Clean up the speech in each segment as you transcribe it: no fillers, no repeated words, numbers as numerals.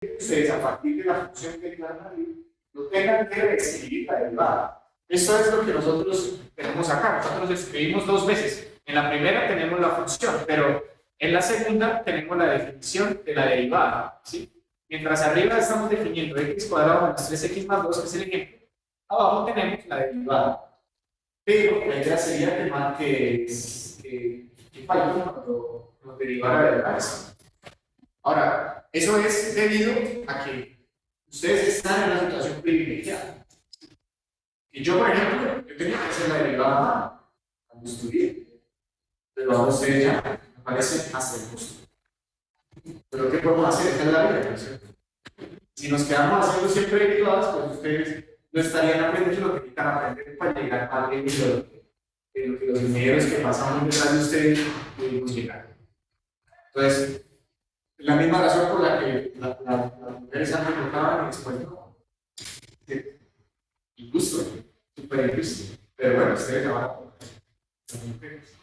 ustedes a partir de la función que van a ver, no tengan que reescribir la derivada. Esto es lo que nosotros tenemos acá. Nosotros escribimos dos veces. En la primera tenemos la función, pero en la segunda tenemos la definición de la derivada, ¿sí? Mientras arriba estamos definiendo x cuadrado menos 3x más 2, que es el ejemplo, abajo tenemos la derivada. Pero la idea sería que Python nos derivara de la eso. Ahora, eso es debido a que ustedes están en una situación privilegiada. Y yo, por ejemplo, yo tenía que hacer la derivada cuando estudié, pero ahora ustedes ya me parece hasta el gusto. Pero ¿qué podemos hacer? Esta es la vida, ¿no es cierto? Si nos quedamos haciendo siempre derivadas, pues ustedes no estarían aprendiendo lo que necesitan aprender para llegar al nivel de lo que los ingenieros que pasamos detrás de ustedes pudimos llegar. Entonces, la misma razón por la que las mujeres antes votaban y después no. Injusto, súper injusto. Pero bueno, ustedes ya van a votar. Las mujeres.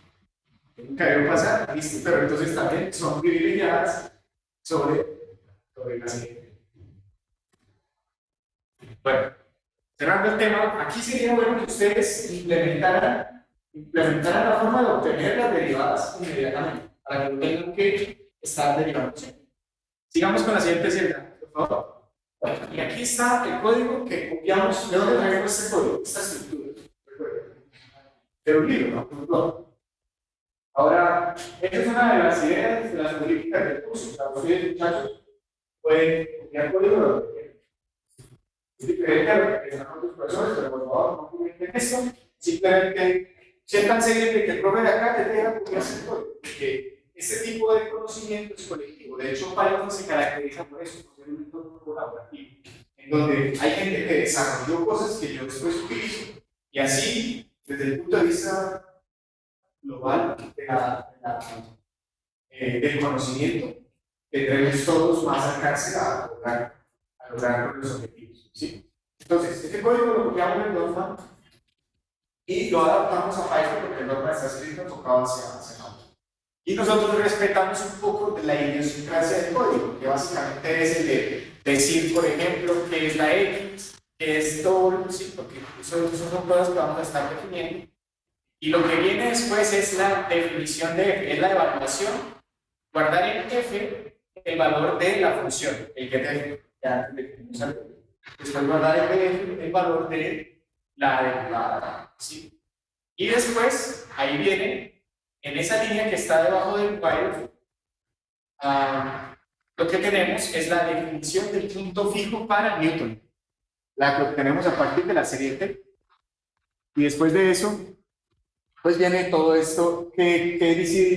Nunca debe pasar, listo, pero entonces también son privilegiadas sobre la siguiente. Bueno, cerrando el tema, aquí sería bueno que ustedes implementaran la forma de obtener las derivadas inmediatamente, para que no tengan que estar derivando. Sigamos con la siguiente celda, por favor. Bueno, y aquí está el código que copiamos. ¿De dónde traemos este código? Esta estructura. De un libro, ¿no? Ahora, esta es una de las ideas de las políticas del curso. O sea, ustedes, muchachos, pueden copiar código de donde quieran. Es diferente a lo que están los profesores, pero por favor, no comenten esto. Simplemente, siéntanse bien de que el profe de acá te deja copiarse el código. Porque este tipo de conocimiento es colectivo. De hecho, Python se caracteriza por eso, por ser un entorno colaborativo, en donde hay gente que desarrolló cosas que yo después utilizo. Y así, desde el punto de vista global del conocimiento, tendremos todos más alcance a lograr los objetivos. ¿Sí? Entonces, este código lo copiamos en Dolphin y lo adaptamos a Python porque el Dolphin está escrito enfocado hacia abajo. Y nosotros respetamos un poco de la idiosincrasia del código, que básicamente es el de decir, por ejemplo, qué es la X, qué es todo, ¿sí? Porque eso son cosas que vamos a estar definiendo. Y lo que viene después es la definición de f, es la evaluación, guardar en f el valor de la función, el getF, ya definimos algo. Después guardar en f el valor de la derivada, ¿sí? Y después, ahí viene, en esa línea que está debajo del while, lo que tenemos es la definición del punto fijo para Newton, la que obtenemos a partir de la serie T. Y después de eso, pues viene todo esto que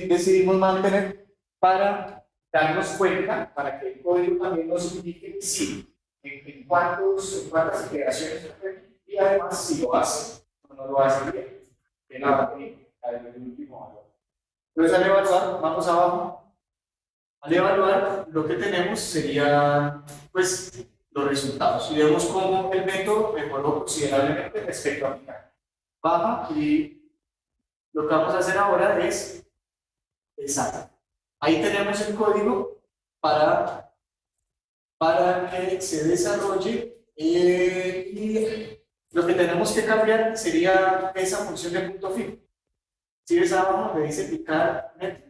decidimos mantener para darnos cuenta, para que el código también nos indique sí, en cuántas iteraciones y además si lo hace o no lo hace bien, en la batería, el último valor. Entonces al evaluar, vamos abajo, al evaluar lo que tenemos sería pues los resultados y vemos cómo el método mejoró considerablemente respecto a aplicar. Baja y lo que vamos a hacer ahora es exacto. Ahí tenemos el código para que se desarrolle y lo que tenemos que cambiar sería esa función de punto fijo. Si ves abajo me dice picar net.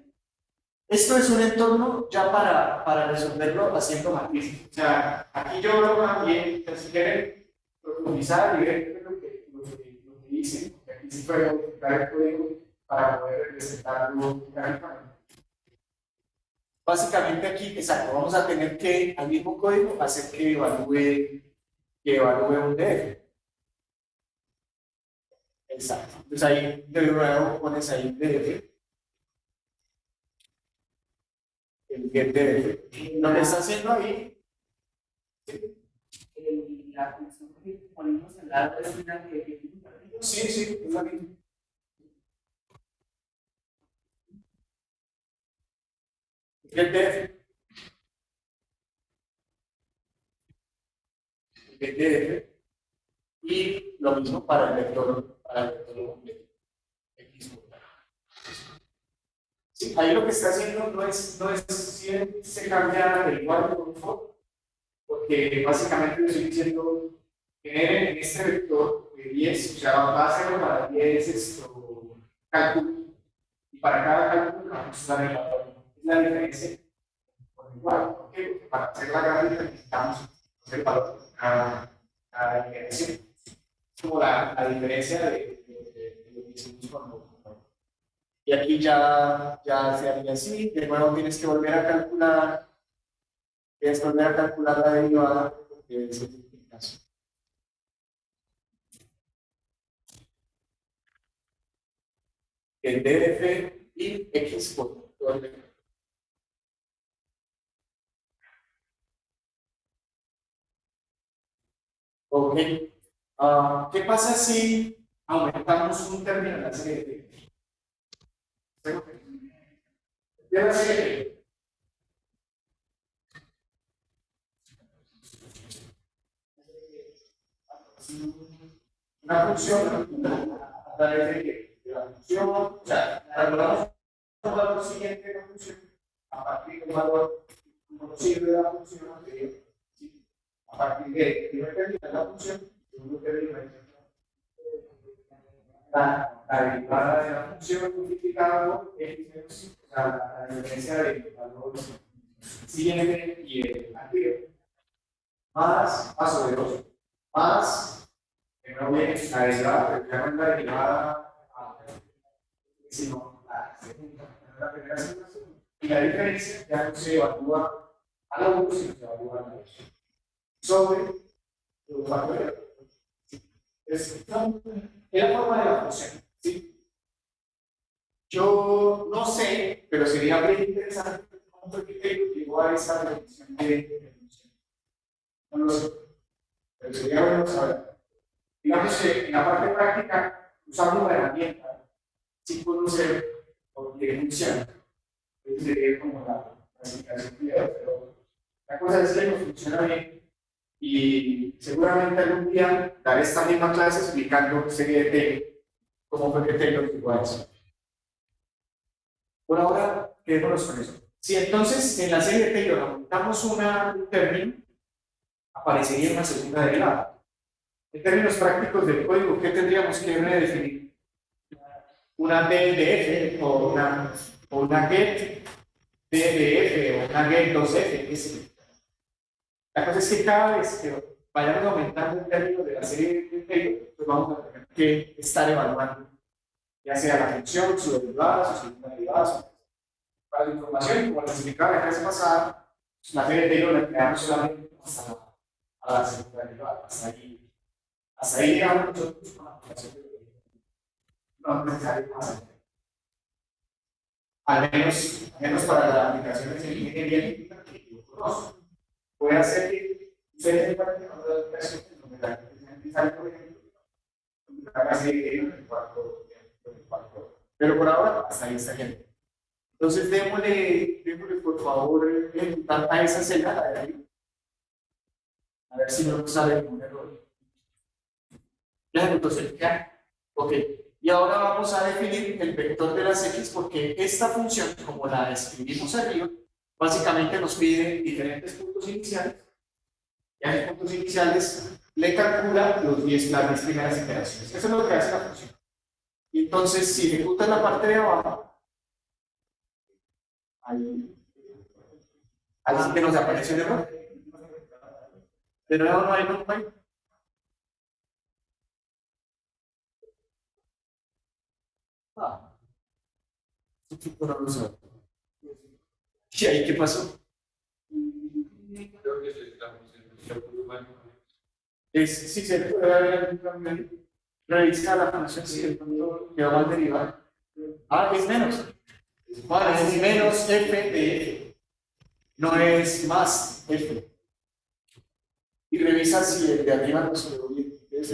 Esto es un entorno ya para resolverlo haciendo matrices. O sea, aquí yo lo también, si quieren profundizar y ver lo que hice, porque aquí sí puedo modificar el código para poder representarlo gráficamente. Básicamente aquí, exacto, vamos a tener que al mismo código hacer que evalúe un DF. Exacto. Entonces ahí de nuevo pones ahí DF. El getDF. Lo que está haciendo ahí. La función que ponemos al lado es una que. Sí, sí, es la misma. GetDF. GetDF. Y lo mismo para el vector completo. X. Sí, ahí lo que está haciendo no es si se cambia el igual por un for, porque básicamente estoy diciendo generen en este vector de 10, o sea, va a ser para 10 cálculo, y para cada cálculo vamos a usar el valor. Es la diferencia por igual. ¿Por qué? Porque para hacer la gráfica necesitamos hacer el valor a diferencia. Es como la diferencia de lo que hicimos cuando. Y aquí ya se haría así, de nuevo tienes que volver a calcular, la derivada, porque es el caso. El DF y X por todo el vector. Ok. ¿Qué pasa si aumentamos un término en la serie de la serie una función a través de la función, o sea, calculamos un valor siguiente de la función a partir de un valor conocido de la función anterior. ¿Sí? A partir de primer término de la función, segundo término de la derivada de la función multiplicada por x menos y, o sea, la diferencia del valor siguiente y el anterior, más a sobre 2, más, de nuevo viene la derivada, pero ya no es la derivada, sino la segunda, la primera, segunda, y la diferencia ya no se evalúa a la 1, sino se evalúa a la 2. Sobre los factores. Es la forma de la función. ¿Sí? Yo no sé, pero sería muy interesante cómo fue que llegó a esa definición de función. No lo sé, pero sería bueno saber. Digamos que en la parte práctica usamos una herramienta sin conocer por qué funciona. Sería como la aplicación pero la cosa es que nos funciona bien y seguramente algún día daré esta misma clase explicando serie de T, cómo fue que Taylor llegó a eso. Por ahora, quedémonos con eso. Si entonces en la serie de Taylor aumentamos un término, aparecería una segunda derivada. En términos prácticos del código, ¿qué tendríamos que redefinir? Una DDF o una get DDF o una get 2F, qué sé yo. La cosa es que cada vez que vayamos aumentando el término de la serie de Taylor, pues vamos a tener que estar evaluando, ya sea la función, su derivada, su segunda derivada, para la información, como les explicaba la clase pasada, la serie de Taylor la creamos solamente hasta la segunda derivada, hasta ahí llegamos nosotros con la aplicación de no es necesario más allá. Al menos para las aplicaciones de ingeniería eléctrica que yo conozco. Puede ser que ustedes encuentren otras aplicaciones donde la gente sea necesaria, por ejemplo, haga serie de en el cuarto. Pero por ahora, hasta ahí está bien. Entonces, démosle por favor, a esa celda de ahí. A ver si no nos sale ningún error. Ya, entonces, ya. Ok. Y ahora vamos a definir el vector de las x porque esta función, como la escribimos arriba, básicamente nos pide diferentes puntos iniciales. Y a esos puntos iniciales le calcula las 10 primeras iteraciones. Eso es lo que hace la función. Y entonces, si ejecutas la parte de abajo, ahí sí que nos aparece el error. De nuevo, no hay. ¿Y ahí qué pasó? Si se puede ver, revisa la función si el punto que va a derivar. Es menos. Vale, es menos f de f. No es más f. Y revisa si el de arriba no se lo bien. Es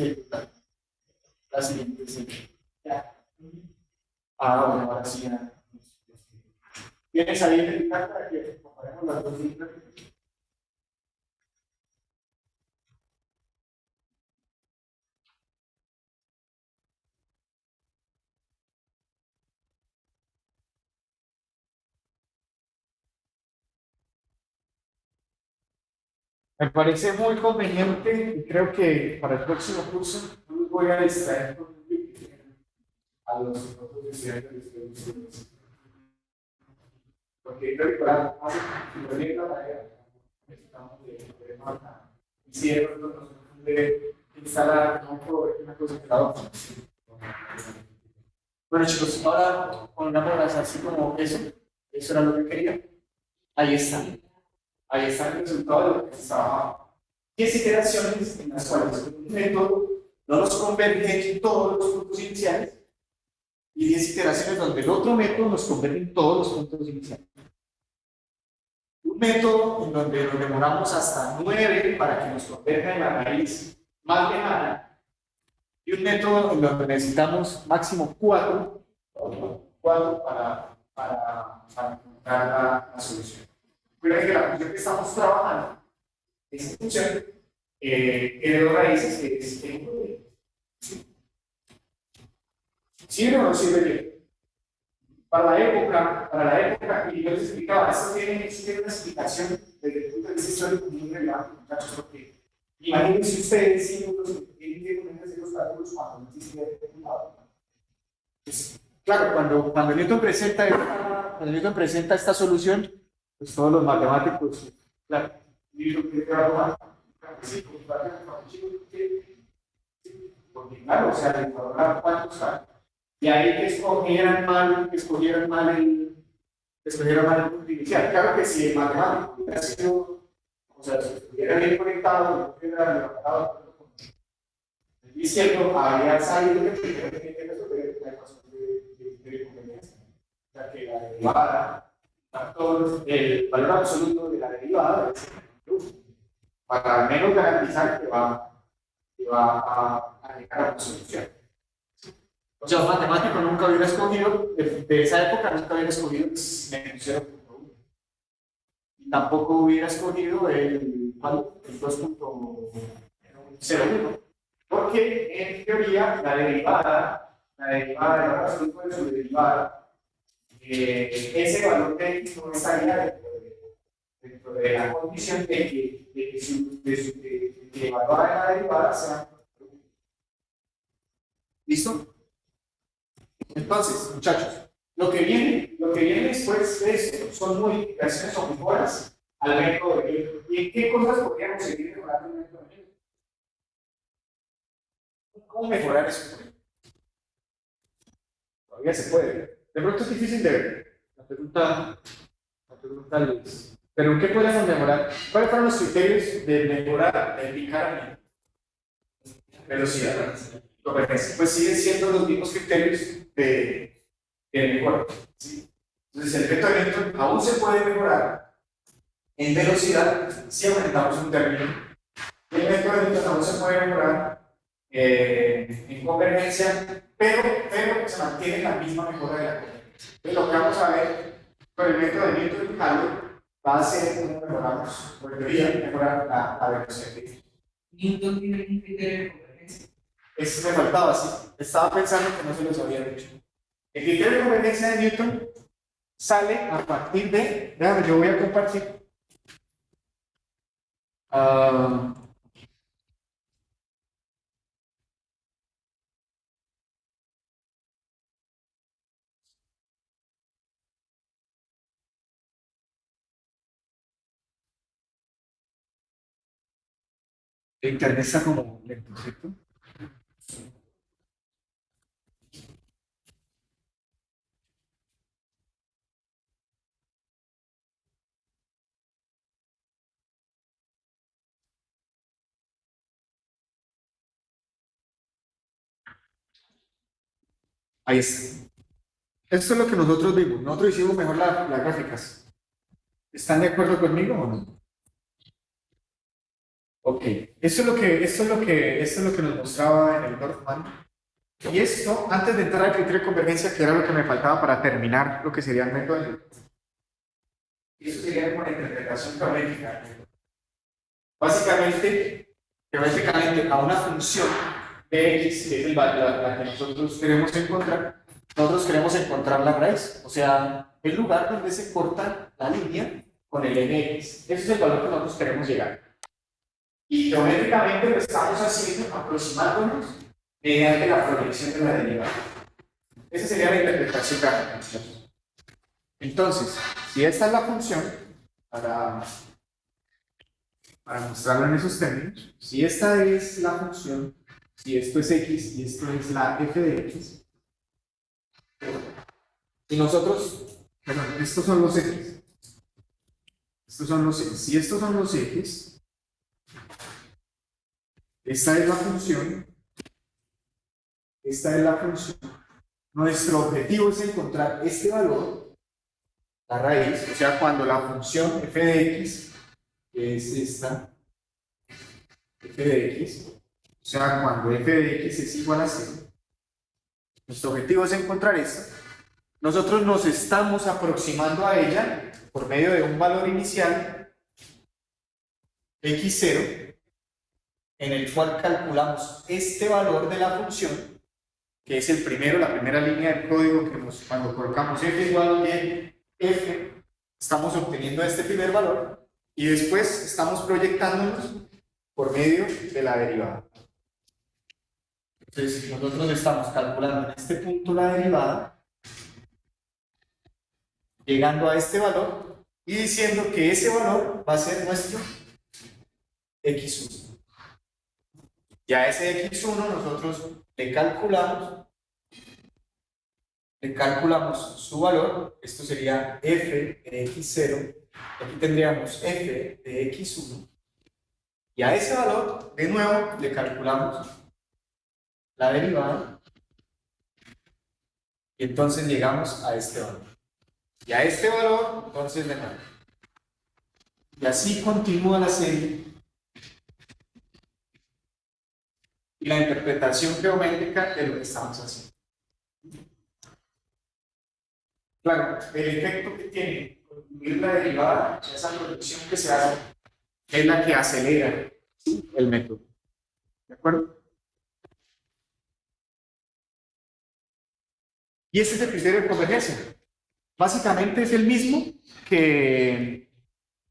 la siguiente. Sí. Ya. Bueno, ahora sí ya. ¿Tienes ahí el para que comparemos las dos cifras? Me parece muy conveniente y creo que para el próximo curso no los voy a distraer con a los otros estudiantes de ustedes. Porque creo que para hacer la tarea necesitamos de marca. Y si de pronto nos de instalar una cosa que la otra. Bueno chicos, ahora pongámoslas así como eso era lo que quería. Ahí está. Ahí está el resultado de lo que estaba. 10 iteraciones en las cuales un método no nos converge en todos los puntos iniciales y 10 iteraciones donde el otro método nos converge en todos los puntos iniciales. Un método en donde nos demoramos hasta 9 para que nos converja en la raíz más lejana y un método en donde necesitamos máximo 4 para encontrar la solución. Recuerden que la función que estamos trabajando es función de dos raíces que es ¿sirve o no sirve bien? Para la época, y yo les explicaba, esto tiene una explicación desde el punto de vista histórico muy relevante, muchachos, porque imagínense ustedes si unos tienen que hacer los cálculos cuando no existe el pues, claro, cuando Newton presenta esta solución, pues todos los matemáticos, claro, porque claro, o sea, el valor cuántos hay. Y ahí que escogieran mal el punto inicial. Claro que si el matemático hubiera sido, o sea, si estuviera bien conectado, no hubiera levantado el izquierdo, habría salido que primero tiene que resolver la ecuación de conveniencia. O sea, que la derivada, el valor absoluto de la derivada es para al menos garantizar que va a llegar a una solución. O sea, un matemático nunca hubiera escogido, de esa época nunca hubiera escogido menos 0.1. Y tampoco hubiera escogido el 2.01. Porque en teoría la derivada de la absoluto de su derivada, ese valor de x no estaría dentro de la condición de que el valor de la derivada sea. ¿Listo? Entonces, muchachos, lo que viene después de esto son modificaciones o mejoras al método de Newton. ¿Y en qué cosas podríamos seguir mejorando el método de Newton? ¿Cómo mejorar eso? Todavía se puede. De pronto es difícil de ver. La pregunta es, ¿pero en qué podemos mejorar? ¿Cuáles fueron los criterios de mejorar, de indicar velocidad? Pues siguen siendo los mismos criterios de mejora. ¿Sí? Entonces, el método de Newton aún se puede mejorar en velocidad si aumentamos un término. El método de Newton aún se puede mejorar en convergencia, pero se mantiene la misma mejora de la convergencia. Entonces, lo que vamos a ver con el método de Newton y Halley va a ser cómo mejoramos, por teoría, mejorar la velocidad. Newton tiene un criterio de convergencia. Eso me faltaba, sí. Estaba pensando que no se los había dicho. El criterio de convergencia de Newton sale a partir de. Déjame, yo voy a compartir. El internet está como lento, ¿cierto? Ahí está. Esto es lo que nosotros vimos. Nosotros hicimos mejor las gráficas. ¿Están de acuerdo conmigo o no? Ok. Esto es lo que nos mostraba en el Dorfman. Y esto, antes de entrar al criterio de convergencia, que era lo que me faltaba para terminar lo que sería el método de Newton. Y eso sería como la interpretación teorética. Básicamente, teóricamente, a una función de x, que es la que nosotros queremos encontrar la raíz, o sea, el lugar donde se corta la línea con el n x. Ese es el valor que nosotros queremos llegar. Y geométricamente lo estamos haciendo aproximándonos mediante la proyección de la derivada. Esa sería la interpretación gráfica. Entonces, si esta es la función, para mostrarlo en esos términos, si esta es la función, si esto es x y esto es la f de x, y nosotros, perdón, estos son los ejes, si estos son los ejes, esta es la función, nuestro objetivo es encontrar este valor, la raíz, o sea, cuando la función f de x, que es esta, f de x, o sea, cuando f de x es igual a 0, nuestro objetivo es encontrar esto. Nosotros nos estamos aproximando a ella por medio de un valor inicial, x0, en el cual calculamos este valor de la función, que es el primero, la primera línea del código que cuando colocamos f igual a f, estamos obteniendo este primer valor, y después estamos proyectándonos por medio de la derivada. Entonces, nosotros estamos calculando en este punto la derivada, llegando a este valor y diciendo que ese valor va a ser nuestro x1. Y a ese x1 nosotros le calculamos su valor, esto sería f de x0, aquí tendríamos f de x1, y a ese valor de nuevo le calculamos la derivada, y entonces llegamos a este valor. Y a este valor, entonces le nuevo. Y así continúa la serie. Y la interpretación geométrica de lo que estamos haciendo. Claro, el efecto que tiene concluir la derivada, esa proyección que se hace, es la que acelera el método. ¿De acuerdo? Y este es el criterio de convergencia. Básicamente es el mismo que...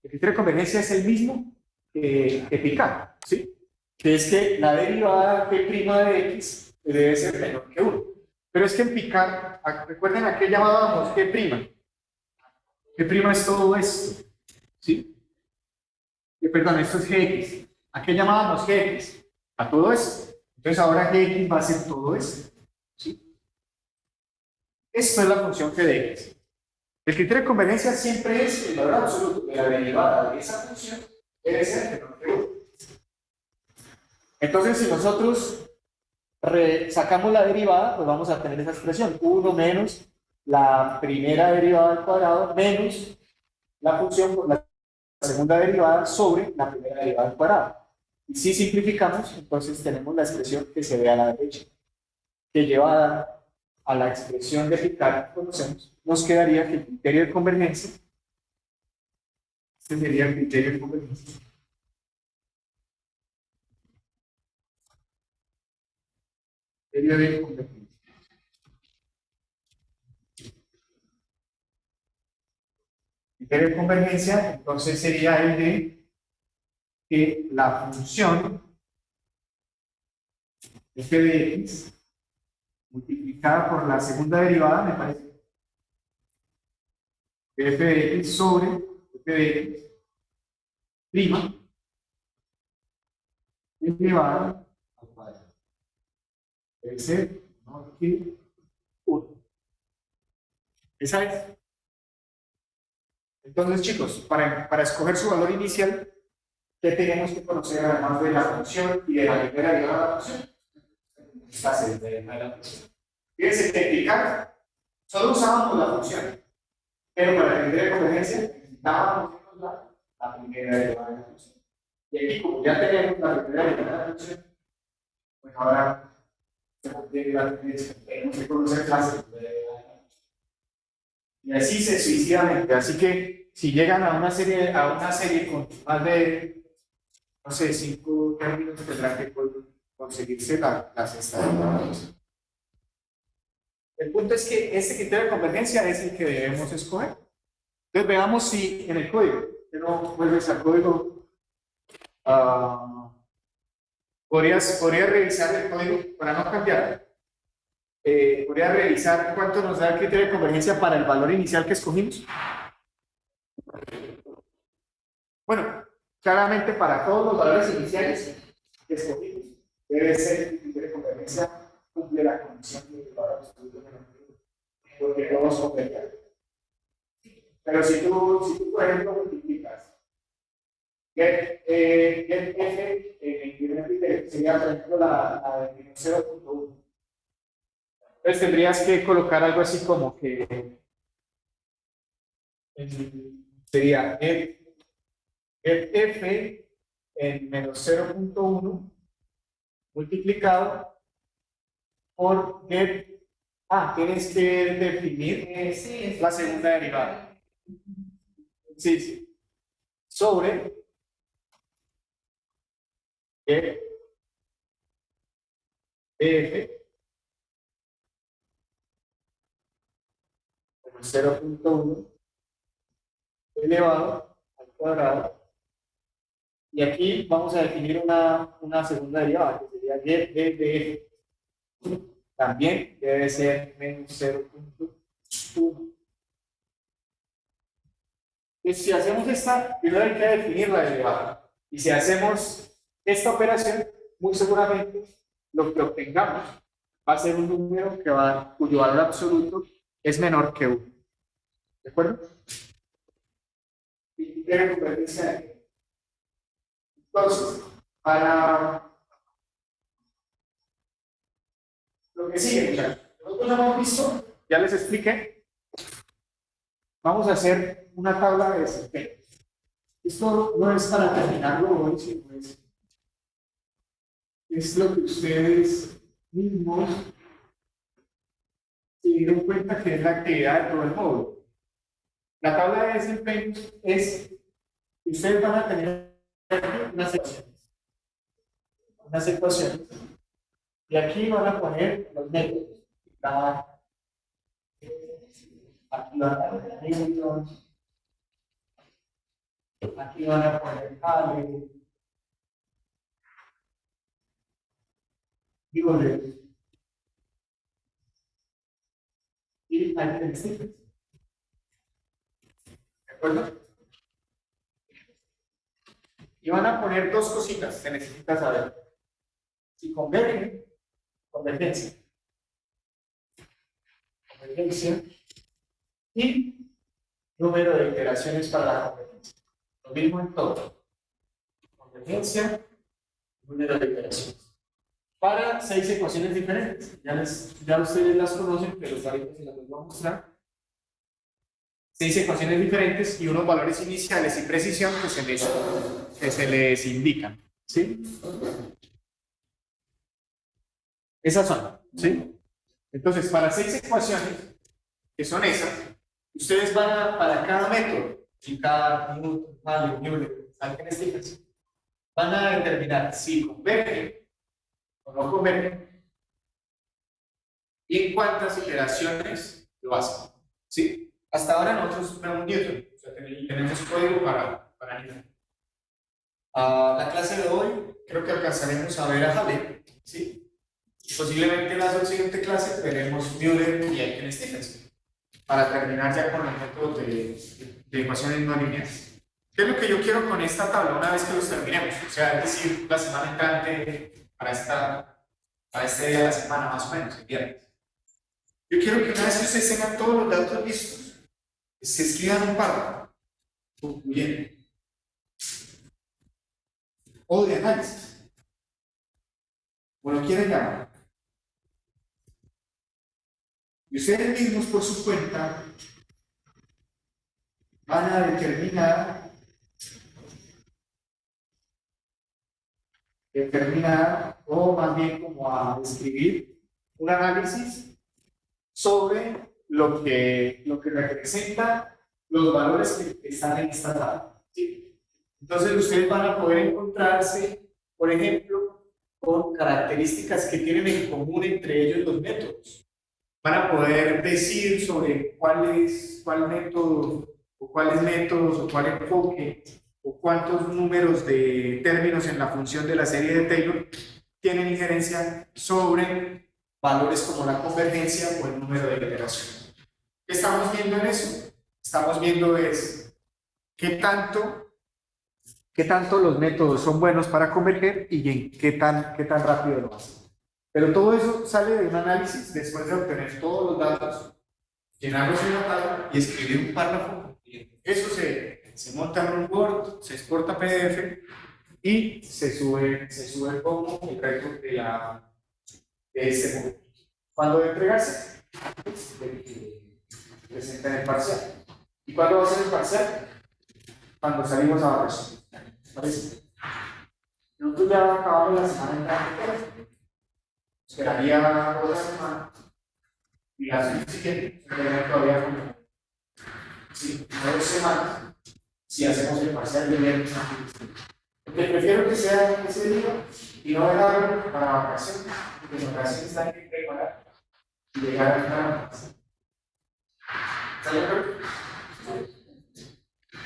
El criterio de convergencia es el mismo que Picard, ¿sí? Que es que la derivada p' de x debe ser menor que 1. Pero es que en Picard, recuerden a qué llamábamos g'. G' es todo esto, ¿sí? Perdón, esto es gx. ¿A qué llamábamos gx? A todo esto. Entonces ahora gx va a ser todo esto, ¿sí? Esto es la función g de x. El criterio de convergencia siempre es el valor absoluto de la derivada de esa función debe ser menor que 1. Entonces, si nosotros sacamos la derivada, pues vamos a tener esa expresión, 1 menos la primera derivada al cuadrado menos la función por la segunda derivada sobre la primera derivada al cuadrado. Y si simplificamos, entonces tenemos la expresión que se ve a la derecha, que llevada a la expresión de Picard que conocemos, nos quedaría que el criterio de convergencia, este sería el criterio de convergencia. Criterio de convergencia. Criterio de convergencia, entonces sería el de que la función f de x multiplicada por la segunda derivada, me parece, f de x sobre f de x prima elevada al cuadrado. Debe ser menor que 1. Esa es. Entonces, chicos, para escoger su valor inicial, ¿qué tenemos que conocer además de la función y de la primera derivada de la función? Esta segunda de la función. Fíjense que en Picard solo usábamos la función, pero para el criterio de convergencia necesitábamos la primera derivada de la función. Y aquí, como ya tenemos la primera derivada de la función, pues ahora tenemos que conocer la segunda derivada de la función. Y así sucesivamente. Así que si llegan a una serie con más de, no sé, 5 términos, tendrán que conseguirse las estadísticas. El punto es que este criterio de convergencia es el que debemos escoger. Entonces veamos si en el código, pero vuelves al código, podrías revisar el código para no cambiar. Podrías revisar cuánto nos da el criterio de convergencia para el valor inicial que escogimos. Bueno, claramente para todos los valores iniciales que escogimos, debe ser el criterio de convergencia cumple la condición de valor absoluto negativo, porque todos convergen. Pero si tú, por ejemplo, multiplicas get f en el primer criterio, sería, por ejemplo, la de 0.1. Entonces tendrías que colocar algo así como que sería get f en menos 0.1 multiplicado por get. Tienes que definir Sí, la segunda derivada. Sí. Sobre get f en 0.1 elevado al cuadrado. Y aquí vamos a definir una segunda derivada, que sería get de f. También debe ser menos 0.1. Entonces, si hacemos esta, primero hay que definir la derivada. Y si hacemos esta operación, muy seguramente lo que obtengamos va a ser un número cuyo valor absoluto es menor que 1. ¿De acuerdo? Y debe convertirse en. Entonces, para lo que sigue, muchachos, nosotros hemos visto, ya les expliqué, vamos a hacer una tabla de desempeño. Esto no es para terminarlo hoy, sino es lo que ustedes mismos se dieron cuenta que es la actividad de todo el módulo. La tabla de desempeño es que ustedes van a tener unas ecuaciones y aquí van a poner los métodos. Aquí van a poner Newton, aquí van a poner Ale, Euler y Einstein. ¿De acuerdo? Y van a poner dos cositas que necesitas saber. Si convergen, convergencia y número de iteraciones para la convergencia. Lo mismo en todo. Convergencia, número de iteraciones. Para 6 ecuaciones diferentes. Ya ustedes las conocen, pero ahorita se las voy a mostrar. 6 ecuaciones diferentes y unos valores iniciales y precisión que se les indican. ¿Sí? Esas son. ¿Sí? Entonces, para 6 ecuaciones, que son esas, ustedes van a, para cada método, y cada Newton, Ale, Euler, Einstein, van a determinar si convergen o no convergen y en cuántas iteraciones lo hacen. ¿Sí? Hasta ahora nosotros vemos Newton, o sea, tenemos código para Newton. La clase de hoy creo que alcanzaremos a ver a Halley, ¿sí? Posiblemente en la siguiente clase veremos Euler y Einstein, para terminar ya con los métodos de ecuaciones no lineales. ¿Qué es lo que yo quiero con esta tabla una vez que los terminemos? O sea, es decir, la semana entrante para este día de la semana más o menos, el viernes. Yo quiero que una vez que ustedes tengan todos los datos listos, se escriban un párrafo concluyente o de análisis, o lo quieren llamar. Y ustedes mismos por su cuenta van a determinar o más bien como a escribir un análisis sobre lo que representa los valores que están en esta tabla. ¿Sí? Entonces ustedes van a poder encontrarse, por ejemplo, con características que tienen en común entre ellos los métodos. Van a poder decir sobre cuál método o cuáles métodos o cuál enfoque o cuántos números de términos en la función de la serie de Taylor tienen injerencia sobre valores como la convergencia o el número de iteraciones. ¿Qué estamos viendo en eso? Estamos viendo es qué tanto los métodos son buenos para converger y en qué tan rápido lo hacen. Pero todo eso sale de un análisis después de obtener todos los datos, llenarlos en una tabla y escribir un párrafo. Eso se monta en un Word, se exporta a PDF y se sube como el resto de este módulo. Cuando debe entregarse, presenta en el parcial. ¿Y cuándo va a ser el parcial? Cuando salimos a vacaciones. ¿Parece? Nosotros ya acabamos la semana entrante, esperaría otra semana y la semana siguiente, esperaría todavía como 2 semanas si hacemos el parcial de viernes a jueves. Porque prefiero que sea ese día y no dejarlo para vacaciones, porque en vacaciones hay que preparar y llegar a la vacación.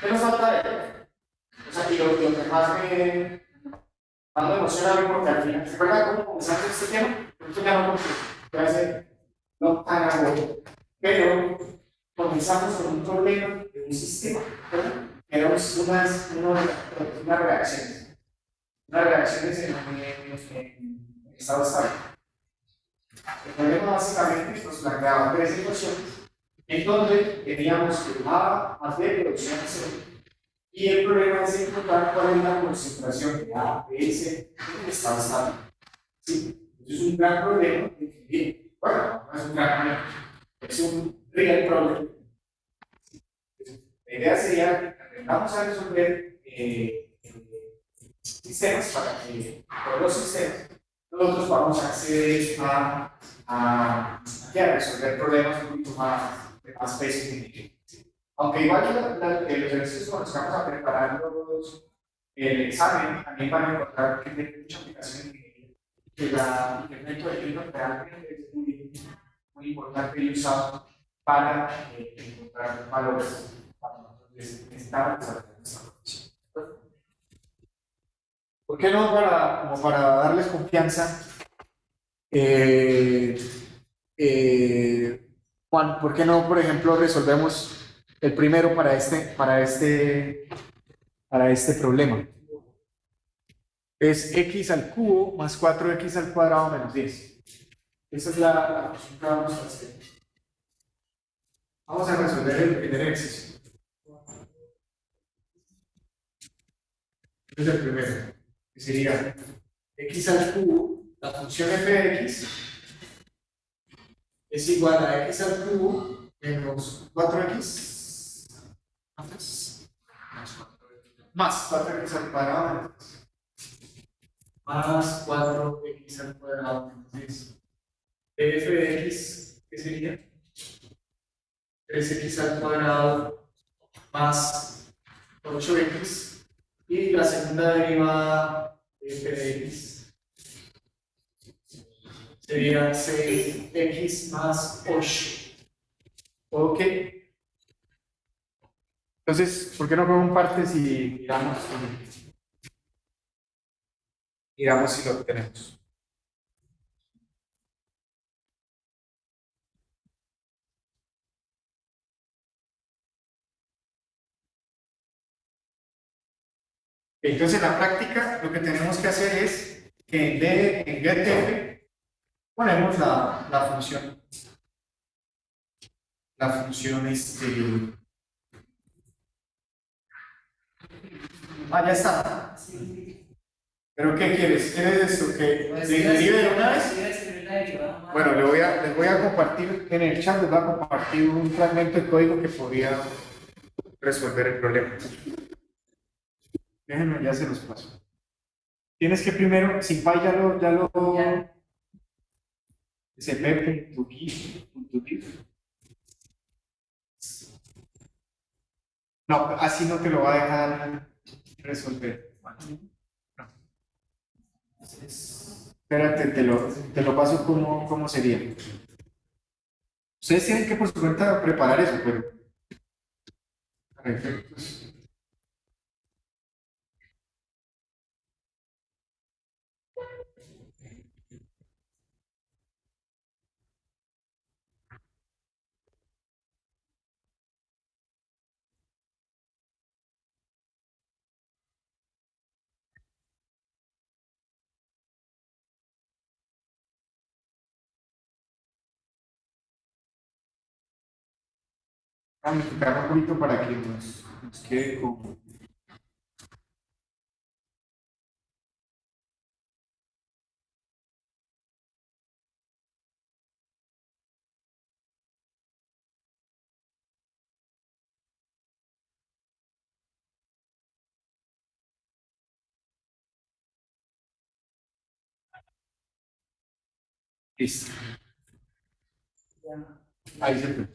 ¿Qué nos falta de él? O sea, y lo que más me emociona a mí porque al final, ¿recuerda cómo comenzamos este tema? Esto ya no porque puede ser no tan agudo, pero comenzamos con un problema de un sistema, ¿verdad? Era unas reacciones en estado estable. El problema básicamente nos planteaba 3 situaciones en donde teníamos que A más B producción de C. Y el problema es encontrar cuál es la concentración de A, B y C en estado estable. Sí, es un gran problema de ingeniería. Bueno, no es un gran problema, es un real problema. La idea sería que aprendamos a resolver sistemas para que por los sistemas nosotros vamos a acceder a resolver problemas un poquito más peso. Aunque igual los ejercicios con los que vamos a preparar el examen también van a encontrar que tiene mucha aplicación en ingeniería, que el método de Hilbert realmente es muy importante y usado para encontrar valores para nosotros necesitamos desarrollar esta profesión. ¿Por qué no como para darles confianza? Juan, ¿por qué no, por ejemplo, resolvemos el primero para este problema? Es x al cubo más 4x al cuadrado menos 10. Esa es la función que vamos a hacer. Vamos a resolver el primer ejercicio. Este es el primero, que sería x al cubo, la función f de x es igual a x al cubo menos 4x más 4x al cuadrado más 4x al cuadrado menos 10. f de x, ¿qué sería? 3x al cuadrado más 8x y la segunda derivada de f de x sería 6x más 8. Ok. Entonces, ¿por qué no pongo partes y miramos si lo obtenemos? Entonces, en la práctica, lo que tenemos que hacer es que en getF ponemos la función. La función ya está. ¿Pero qué quieres? ¿Quieres esto? ¿Que se derive de una vez? Bueno, les voy a compartir en el chat, les voy a compartir un fragmento de código que podría resolver el problema. Déjenme, ya se los paso. Tienes que primero, sin Py ya lo cpp.gif. No, así no te lo va a dejar resolver. No. Espérate, te lo paso cómo sería. Ustedes tienen que por su cuenta preparar eso, pero para efectos. Vamos a explicar un poquito para que nos quede como... Listo. Ahí se fue.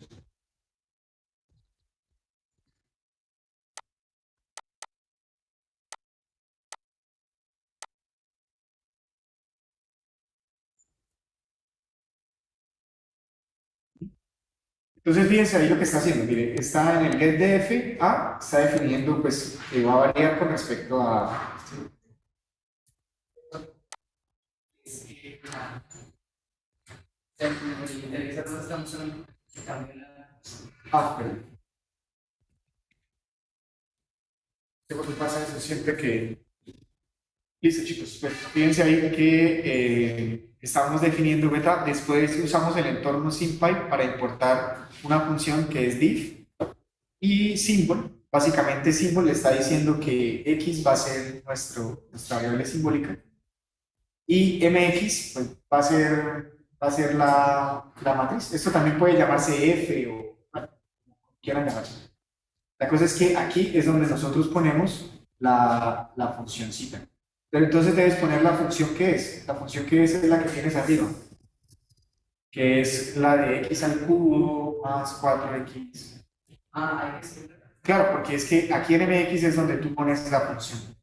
Entonces, fíjense ahí lo que está haciendo. Mire, está en el getDef A, está definiendo, pues, que va a variar con respecto a. Nos interesa, no estamos en Perdón. ¿Qué pasa eso siempre que. Listo, chicos, pues, fíjense ahí que estábamos definiendo beta, después usamos el entorno SymPy para importar una función que es div y symbol. Básicamente, symbol le está diciendo que x va a ser nuestra variable simbólica y mx pues, va a ser la matriz. Esto también puede llamarse f o bueno, como quieran llamarse. La cosa es que aquí es donde nosotros ponemos la funcióncita. Pero entonces debes poner la función que es. La función que es la que tienes arriba, que es la de x al cubo más 4x. hay que ser. Claro, porque es que aquí en mx es donde tú pones la función.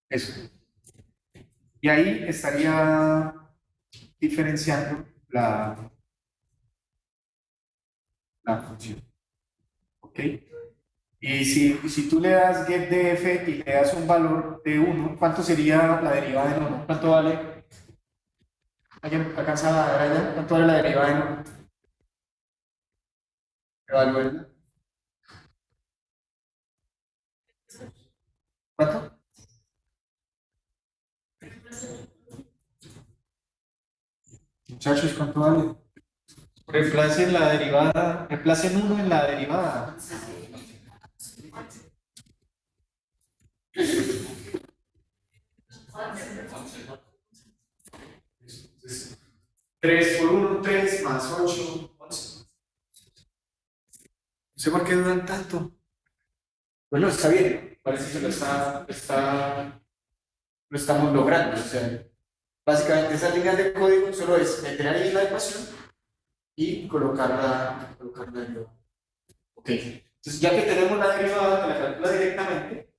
Eso. Y ahí estaría diferenciando la función. ¿Ok? Y si tú le das getDef y le das un valor de 1, ¿cuánto sería la derivada de 1? ¿Cuánto vale? ¿Alguien alcanza a ver allá? ¿Cuánto vale la derivada de 1? Evalúenla. ¿Cuánto? Muchachos, ¿cuánto vale? Reemplacen la derivada, reemplacen 1 en la derivada. 3 por 1, 3 más 8, 11. No sé por qué dudan tanto. Bueno, está bien, parece que lo estamos logrando. O sea, básicamente esas líneas de código solo es meter ahí la ecuación y colocarla en lo. Ok, entonces ya que tenemos la derivada, que la calcula directamente,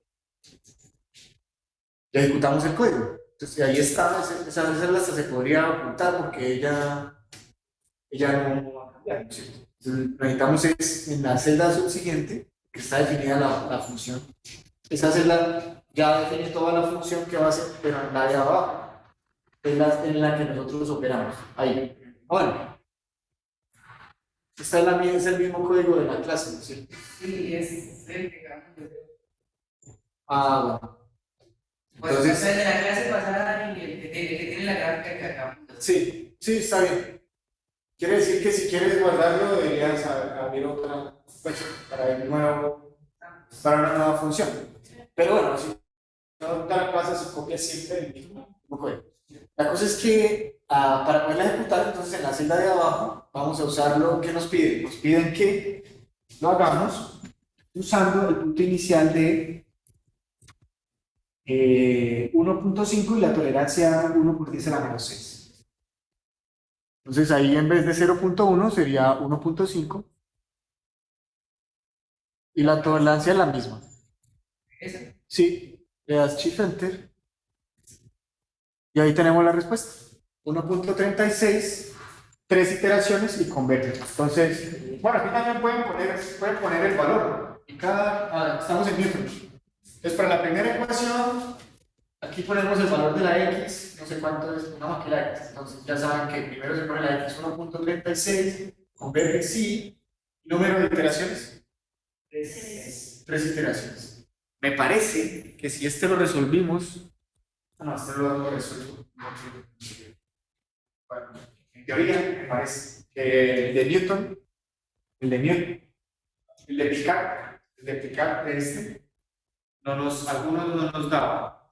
ya ejecutamos el código. Entonces ahí está, esa celda hasta se podría ocultar porque ella no va a cambiar, ¿no es cierto? Entonces, necesitamos es en la celda subsiguiente, que está definida la función. Esa celda ya define toda la función que va a hacer, pero en la de abajo es en la que nosotros operamos. Ahí. Bueno, es el mismo código de la clase, ¿no es cierto? Sí, es el que ganamos. Ah, bueno. Entonces, de la clase pasada y el que tiene la gráfica que acabamos. Sí, sí, está bien. Quiere decir que si quieres guardarlo, deberías abrir otra pues, para para una nueva función. Pero bueno, si no te la pasas y copias siempre el mismo código. La cosa es que para poderla ejecutar, entonces en la celda de abajo vamos a usar lo que nos piden. Nos piden que lo hagamos usando el punto inicial de 1.5 y la tolerancia 1 por 10 a la menos 6. Entonces ahí en vez de 0.1 sería 1.5 y la tolerancia es la misma. ¿Esa? Sí, le das Shift Enter y ahí tenemos la respuesta. 1.36, 3 iteraciones y convierte. Entonces, bueno, aquí también pueden poner el valor. Y estamos en Newton. Entonces, para la primera ecuación, aquí ponemos el valor de la x, no sé cuánto es, pongamos aquí la x. Entonces, ya saben que primero se pone la x 1.36, convierte sí, número de iteraciones. 3 iteraciones. Me parece que si este lo resolvimos, no, este lo resuelvo. Bueno, en teoría, me parece, que el de Picard de este, algunos no nos daba,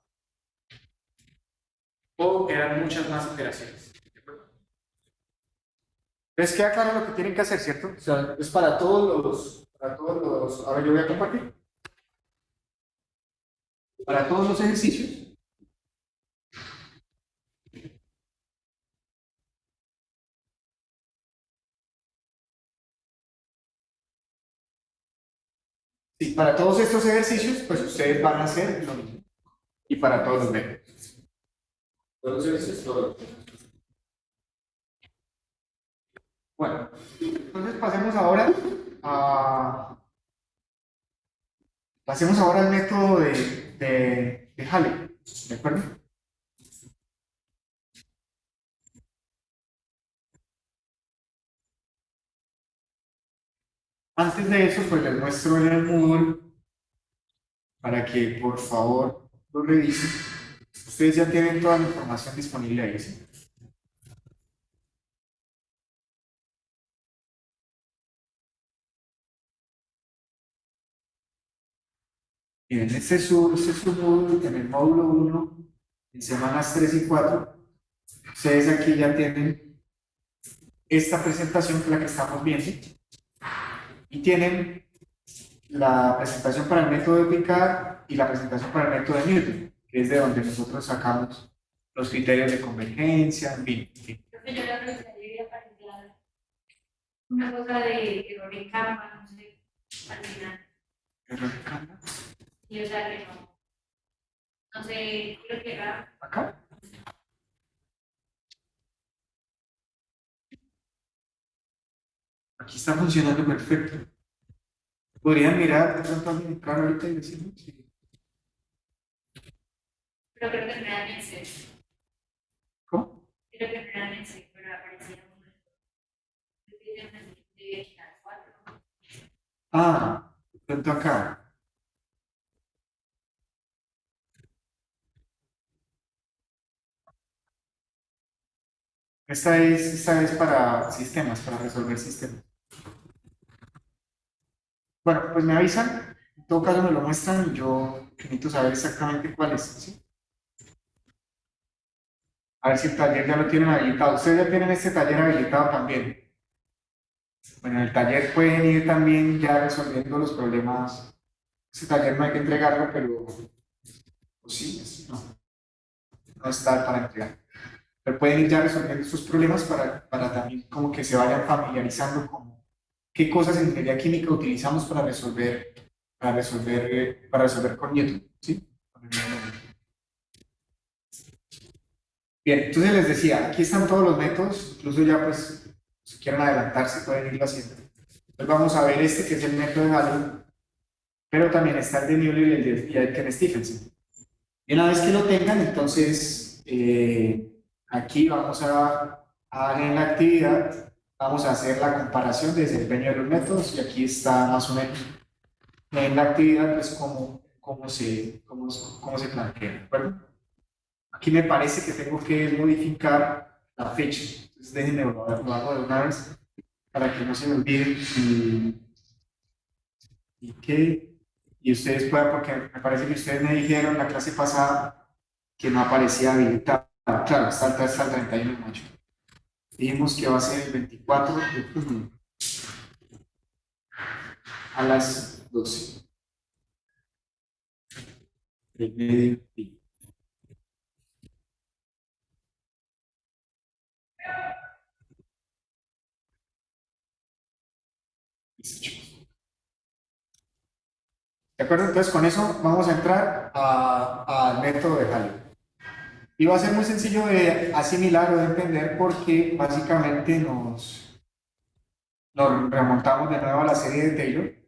o eran muchas más iteraciones. ¿Les queda claro lo que tienen que hacer, cierto? O sea, es para todos los, ahora yo voy a compartir, para todos los ejercicios. Sí, para todos estos ejercicios, pues ustedes van a hacer lo mismo. Y para todos los métodos. Todos los ejercicios, todos. Bueno, entonces pasemos ahora al método de Halley, ¿de acuerdo? Antes de eso, pues les muestro en el Moodle para que por favor lo revisen. Ustedes ya tienen toda la información disponible ahí, ¿sí? Miren, este es su Moodle en el módulo 1, en semanas 3 y 4. Ustedes aquí ya tienen esta presentación que es la que estamos viendo y tienen la presentación para el método de Picard y la presentación para el método de Newton, que es de donde nosotros sacamos los criterios de convergencia, en fin. Entonces yo le preguntaría para entrar una cosa de error en Canva, no sé, al final. ¿Error de Canva? Y o sea que no sé, creo que era. ¿Acá? Aquí está funcionando perfecto. Podrían mirar, de pronto entrar ahorita y decirme si... Pero creo que no era en C. ¿Cómo? Creo que no era en C, pero aparecía un de las 4. Ah, de pronto acá. Esta es para sistemas, para resolver sistemas. Bueno, pues me avisan, en todo caso me lo muestran y yo necesito saber exactamente cuál es, ¿sí? A ver si el taller ya lo tienen habilitado. Ustedes ya tienen este taller habilitado también. Bueno, en el taller pueden ir también ya resolviendo los problemas. Ese taller no hay que entregarlo, pero pues sí, no está para entregar. Pero pueden ir ya resolviendo sus problemas para también como que se vayan familiarizando con qué cosas en ingeniería química utilizamos para resolver con Newton, ¿sí? Bien, entonces les decía, aquí están todos los métodos, incluso ya pues, si quieren adelantarse pueden irlo haciendo. Entonces vamos a ver este que es el método de Halley, pero también está el de Newell y el de Stephenson. Y una vez que lo tengan, entonces aquí vamos a darle en la actividad, vamos a hacer la comparación de desempeño de los métodos y aquí está más o menos en la actividad pues cómo se plantea, ¿de acuerdo? Aquí me parece que tengo que modificar la fecha, entonces déjenme lo hago de una vez para que no se me olvide y ustedes puedan, porque me parece que ustedes me dijeron la clase pasada que no aparecía habilitado. Claro, está el 31 de mayo. Dijimos que va a ser el 24 de junio a las 12 del mediodía. ¿De acuerdo? Entonces con eso vamos a entrar al método de Halley. Y va a ser muy sencillo de asimilar o de entender porque básicamente nos remontamos de nuevo a la serie de Taylor.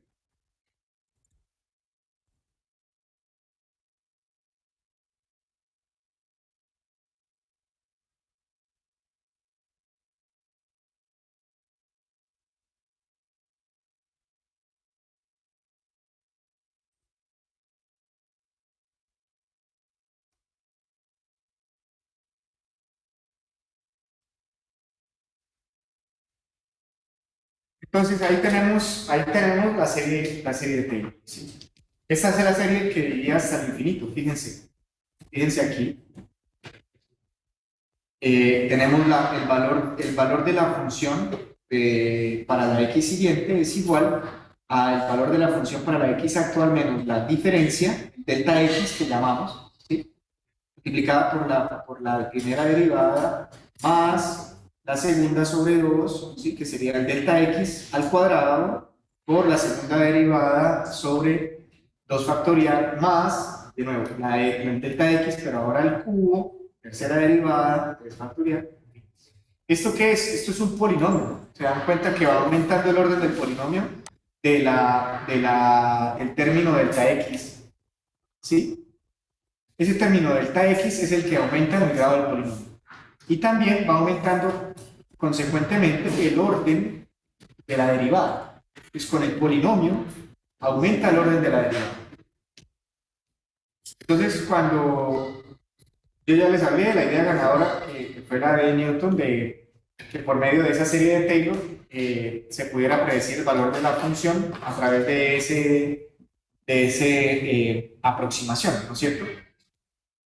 Entonces ahí tenemos la serie de Taylor. ¿Sí? Esta es la serie que iría hasta el infinito, fíjense. Fíjense aquí. Tenemos el valor de la función para la x siguiente es igual al valor de la función para la x actual menos la diferencia, delta x que llamamos, ¿sí? Multiplicada por la primera derivada más la segunda sobre 2, ¿sí? Que sería el delta x al cuadrado por la segunda derivada sobre 2 factorial más, de nuevo, el delta x, pero ahora al cubo, tercera derivada, 3 factorial. ¿Esto qué es? Esto es un polinomio. Se dan cuenta que va aumentando el orden del polinomio el término delta x. ¿Sí? Ese término delta x es el que aumenta en el grado del polinomio. Y también va aumentando consecuentemente el orden de la derivada. Pues con el polinomio aumenta el orden de la derivada. Entonces, cuando yo ya les hablé de la idea ganadora, que fue la de Newton, de que por medio de esa serie de Taylor se pudiera predecir el valor de la función a través de ese aproximación, ¿no es cierto?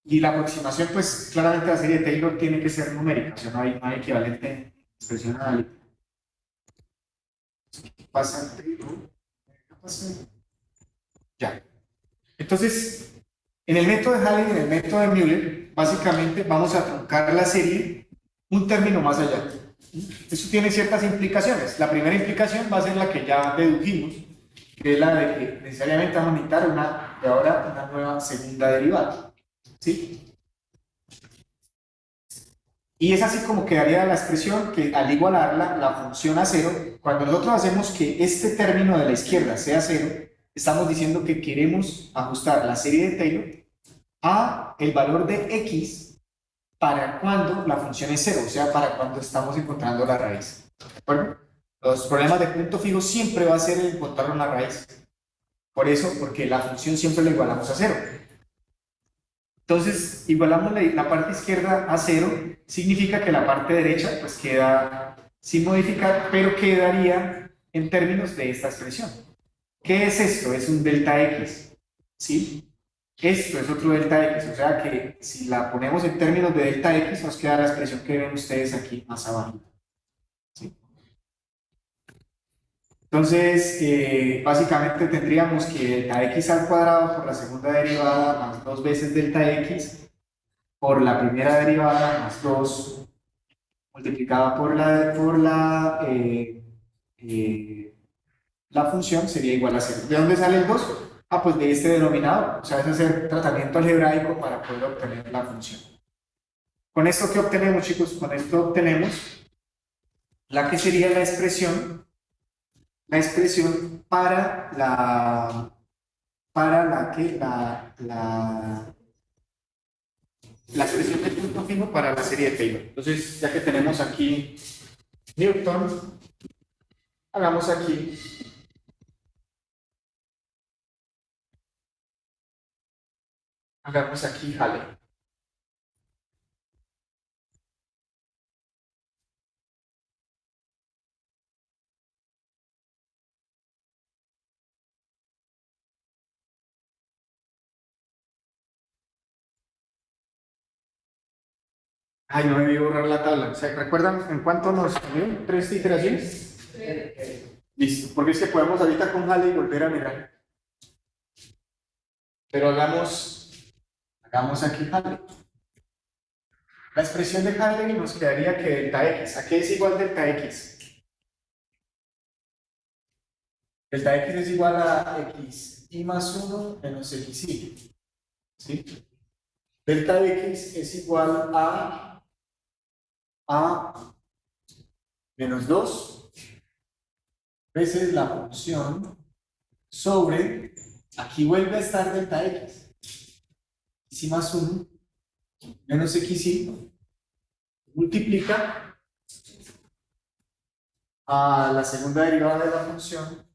Y la aproximación, pues claramente la serie de Taylor tiene que ser numérica, o sea, no hay equivalente en expresión analítica. ¿Qué pasa? ¿Qué pasa? Ya. Entonces, en el método de Halley y en el método de Müller, básicamente vamos a truncar la serie un término más allá. Eso tiene ciertas implicaciones. La primera implicación va a ser la que ya dedujimos, que es la de que necesariamente vamos a necesitar una nueva segunda derivada. ¿Sí? Y es así como quedaría la expresión que al igualarla, la función a cero, cuando nosotros hacemos que este término de la izquierda sea cero, estamos diciendo que queremos ajustar la serie de Taylor a el valor de x para cuando la función es cero, o sea, para cuando estamos encontrando la raíz. ¿De acuerdo? Los problemas de punto fijo siempre va a ser el encontrar una raíz. Por eso, porque la función siempre la igualamos a cero. Entonces, igualamos la parte izquierda a cero, significa que la parte derecha pues queda sin modificar, pero quedaría en términos de esta expresión. ¿Qué es esto? Es un delta x, ¿sí? Esto es otro delta x, o sea que si la ponemos en términos de delta x, nos queda la expresión que ven ustedes aquí más abajo. ¿Sí? Entonces, básicamente tendríamos que delta x al cuadrado por la segunda derivada más 2 veces delta x por la primera derivada más 2 multiplicada la función sería igual a 0. ¿De dónde sale el 2? Ah, pues de este denominador. O sea, es hacer tratamiento algebraico para poder obtener la función. ¿Con esto qué obtenemos, chicos? Con esto obtenemos la que sería la expresión para la expresión del punto fijo para la serie de Taylor. Entonces, ya que tenemos aquí Newton, hagamos aquí Halley. Ay, no debí borrar la tabla. ¿Se recuerdan en cuánto nos salió? ¿3 iteraciones? Listo, porque es que podemos ahorita con Halley volver a mirar. Pero hagamos aquí Halley. La expresión de Halley nos quedaría que delta x. ¿A qué es igual delta x? Delta x es igual a x y más 1 menos x y. ¿Sí? Delta x es igual a menos 2 veces la función sobre, aquí vuelve a estar delta x, y más 1 menos xy, multiplica a la segunda derivada de la función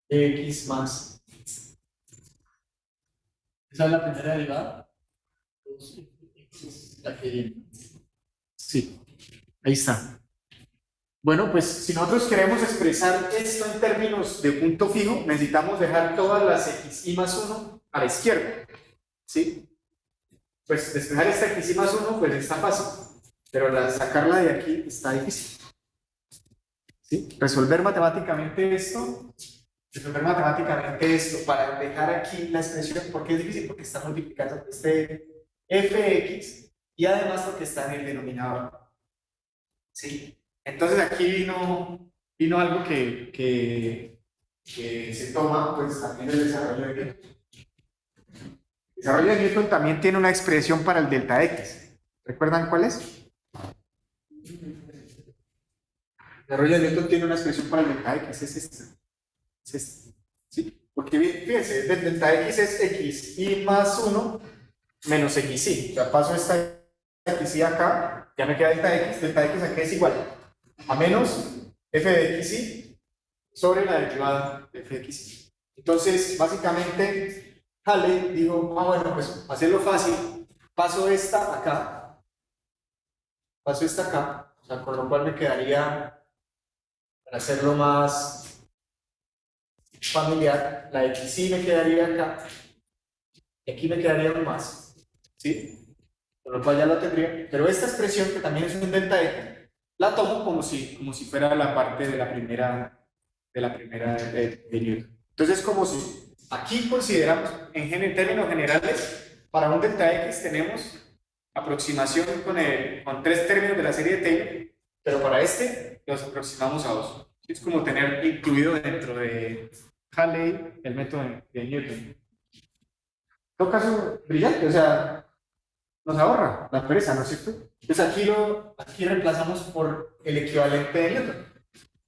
de x más. ¿Esa es la primera derivada? La que... Sí, ahí está. Bueno, pues si nosotros queremos expresar esto en términos de punto fijo, necesitamos dejar todas las xy más 1 a la izquierda, ¿sí? Pues despejar esta xy más 1 pues está fácil, pero sacarla de aquí está difícil, ¿sí? Resolver matemáticamente esto para dejar aquí la expresión, ¿por qué es difícil? Porque está multiplicando este fx y además porque está en el denominador, ¿sí? Entonces aquí vino algo que se toma pues también del desarrollo de Newton. El desarrollo de Newton también tiene una expresión para el delta x. ¿Recuerdan cuál es? El desarrollo de Newton tiene una expresión para el delta x, es esta. Es esta. ¿Sí? Porque fíjense, el delta x es x y más 1 menos xy. O sea, paso esta xy acá, ya me queda delta x aquí es igual a menos f de xy sobre la derivada de f de xy. Entonces, básicamente, Halley dijo, bueno, pues para hacerlo fácil, paso esta acá, o sea, con lo cual me quedaría, para hacerlo más familiar, la xy me quedaría acá, y aquí me quedaría un más, ¿sí? Con lo cual ya lo tendría, pero esta expresión, que también es un delta x, la tomo como si fuera la parte de la primera de Newton. Entonces, como si aquí consideramos, en términos generales, para un delta x tenemos aproximación con 3 términos de la serie de Taylor, pero para este los aproximamos a 2. Es como tener incluido dentro de Halley el método de Newton. En todo caso, brillante, o sea, nos ahorra la pereza, ¿no es cierto? Entonces aquí reemplazamos por el equivalente de Newton,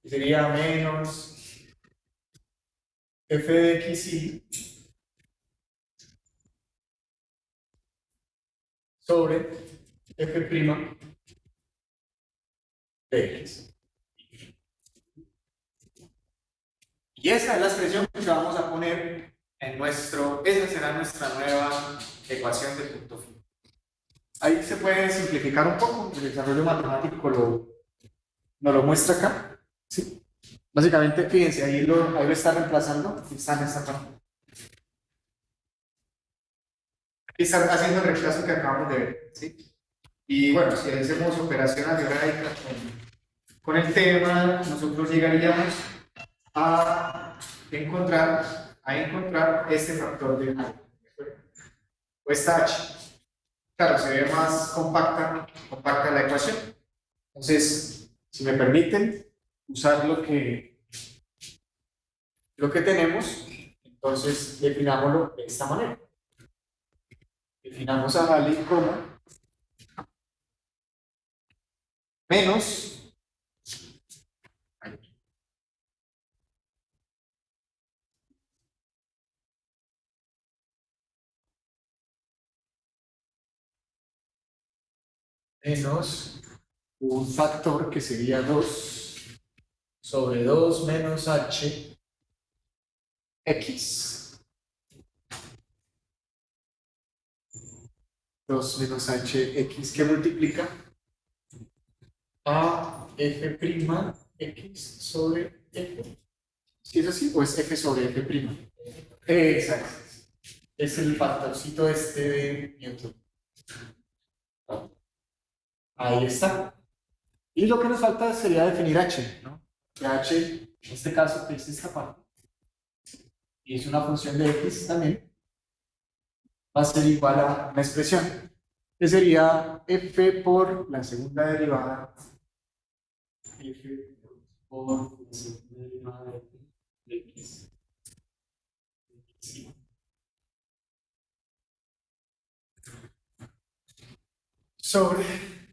que sería menos f de xy sobre f' de x. Y esa es la expresión que vamos a poner en esa será nuestra nueva ecuación de punto fijo. Ahí se puede simplificar un poco, el desarrollo matemático nos lo muestra acá, ¿sí? Básicamente, fíjense, ahí lo está reemplazando, está en esta parte. Aquí está haciendo el reemplazo que acabamos de ver, ¿sí? Y bueno, si hacemos operación algebraica con el tema, nosotros llegaríamos a encontrar este factor de o esta h. Claro, se ve más compacta la ecuación. Entonces, si me permiten usar lo que tenemos, entonces definámoslo de esta manera. Definamos a Halley como menos un factor que sería 2 sobre 2 menos h x. 2 menos h x que multiplica a f' x sobre f. ¿Sí es así? ¿O es f sobre f'? Exacto. Es el factorcito este de Newton. Ahí está. Y lo que nos falta sería definir h, ¿no? Que h, en este caso, que es esta parte, y es una función de x también, va a ser igual a una expresión, que sería f por la segunda derivada, f por la segunda derivada de x, sobre f'.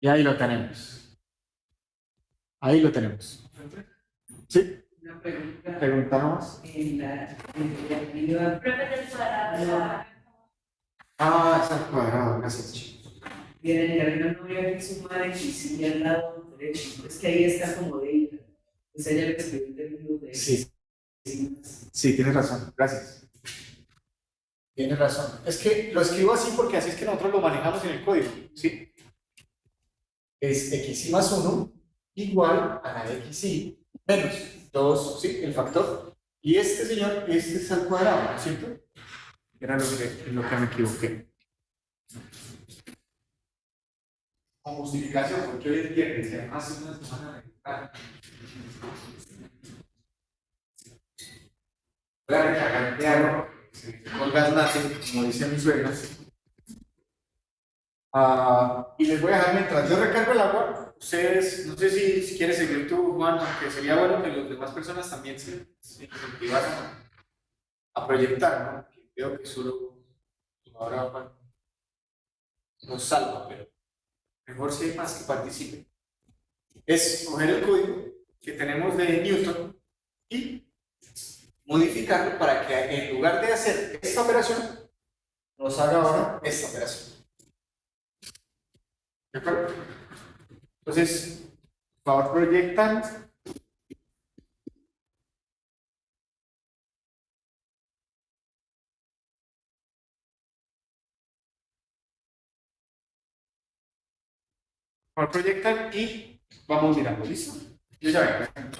Y ahí lo tenemos. Ahí lo tenemos. ¿Sí? Una pregunta. Preguntamos. En la derivativa. Profe del cuadrado. Ah, está al cuadrado, gracias, chicos. Bien, en el término no había que sumar x y al lado derecho. Es que ahí está como delta. O sea, ya le escribí el término de x. Sí, tienes razón, gracias. Tienes razón. Es que lo escribo así porque así es que nosotros lo manejamos en el código, ¿sí? Es xy más 1 igual a la xy menos 2, ¿sí? El factor. Y este señor, este es al cuadrado, ¿no es cierto? Era lo que me equivoqué. Con justificación, porque hoy es viernes, y además es una semana de... Voy a recargar de agua, con gas natural, como dice mi suegra. Y les voy a dejar mientras yo recargo el agua. Ustedes, no sé si quieres seguir tú, Juan, aunque sería bueno que las demás personas también se incentivaran a proyectar, ¿no? Porque veo que solo ahora Juan nos salva, pero mejor si hay más que participen. Es coger el código que tenemos de Newton y modificarlo para que en lugar de hacer esta operación, nos haga ahora esta operación. ¿De acuerdo? Entonces, por favor, proyectan. Por favor, proyectan y vamos mirando. ¿Listo? Yo ya vengo.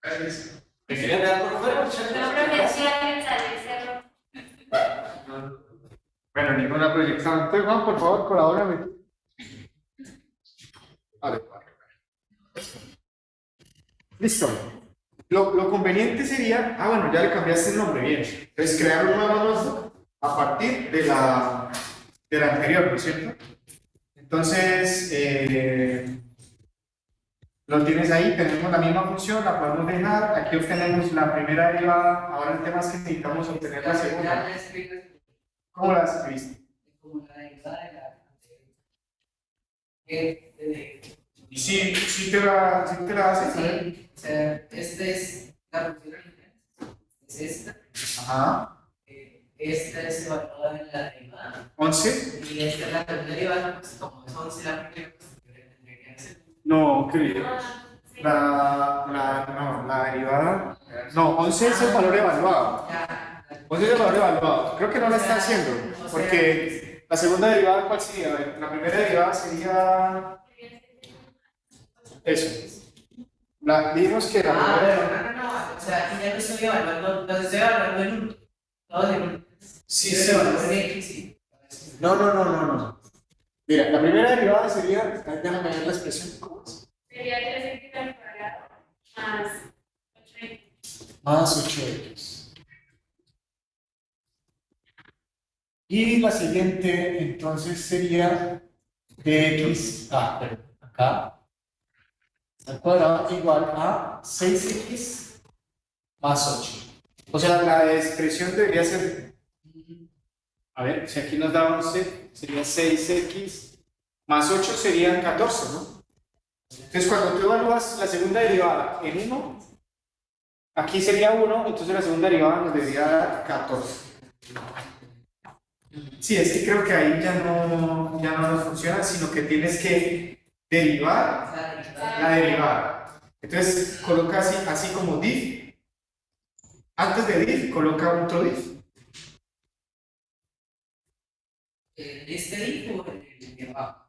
Gracias. ¿Me querían dar por fuera? No, proyección, cerro. Bueno, ninguna proyección. Entonces, Juan, por favor, colabórame. Vale. Listo. Lo conveniente sería, bueno, ya le cambiaste el nombre, bien. Entonces, crear un nuevo notebook a partir de la anterior, ¿no es cierto? Entonces, lo tienes ahí, tenemos la misma función, la podemos dejar. Aquí obtenemos la primera derivada. Ahora el tema es que necesitamos obtener la segunda. ¿Cómo la escribiste? Como la derivada de la anterior. Y sí te la haces, ¿no? Sí, o sea, esta es la función original, es esta. Ajá. Esta es evaluada en la derivada. 11. Y esta es la segunda derivada, pues como es 11 la primera, pues tendría que ser. No, querido. La derivada. No, 11 es el valor evaluado. Ya. 11 es el valor evaluado. Creo que no la está haciendo. Porque la segunda derivada, ¿cuál sería? A ver, la primera derivada sería. Eso. Dijimos que la Ah, primera. pero no, o sea, aquí ya no estoy evaluando, los estoy evaluando en uno, todos en uno. Sí, Yo sí. los evalúo en X y. No, no, no, no, no. Mira, la primera derivada sería, déjame ver la expresión, ¿cómo es? Sería 3x al cuadrado más 8x. Más 8x. Y la siguiente, entonces, sería dx, perdón, acá, al cuadrado igual a 6x más 8. O sea, la expresión debería ser, a ver, si aquí nos da 11, sería 6x más 8 serían 14, ¿no? Entonces, cuando tú evalúas la segunda derivada en 1, aquí sería 1, entonces la segunda derivada nos debería dar 14. Sí, es que creo que ahí ya no nos funciona, sino que tienes que derivar la derivada. Entonces, coloca así como div. Antes de div, coloca otro div. Este hijo el de abajo.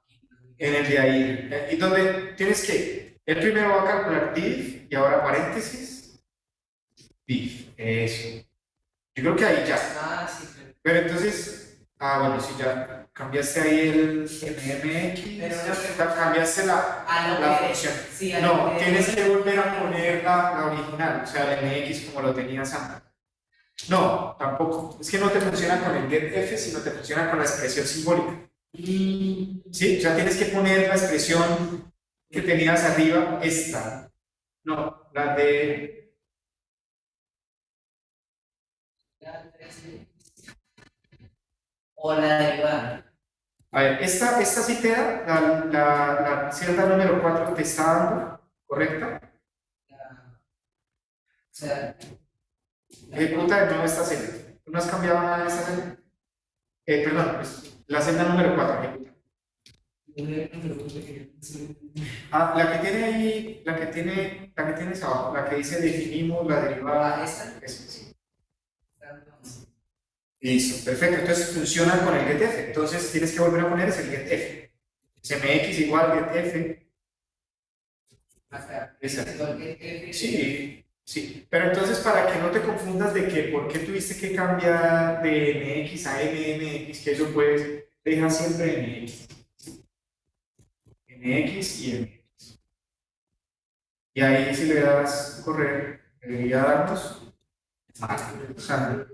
En el de ahí. Y donde tienes que, el primero va a calcular div y ahora paréntesis, div. Eso. Yo creo que ahí ya. Ah, sí, pero. Pero entonces, bueno, si ya cambiaste ahí el MMX, Pero no, cambiaste a lo la que. función. Sí, a lo No, que. tienes que volver a poner la original, o sea, el MX como lo tenías antes. No, tampoco. Es que no te funciona con el getF, sino te funciona con la expresión simbólica. Sí, ya tienes que poner la expresión que tenías arriba, esta. No, la de. O la derivada. A ver, esta sí te da, la celda número 4 que te está dando, ¿correcta? O sea, Ejecuta de nuevo esta celda. ¿Tú no has cambiado nada de esta celda? Perdón, pues, la celda número 4 ejecuta. La que tiene ahí, la que tienes abajo, la que dice definimos la derivada. ¿esta? Esa, sí. Listo, perfecto. Entonces funciona con el getF. Entonces tienes que volver a poner ese getF. SMX igual getF. Esa. Sí, sí. Pero entonces para que no te confundas de que por qué tuviste que cambiar de MX a MMX, que eso pues deja siempre MX. MX y MX. Y ahí si le das correr, debería darnos. O sea,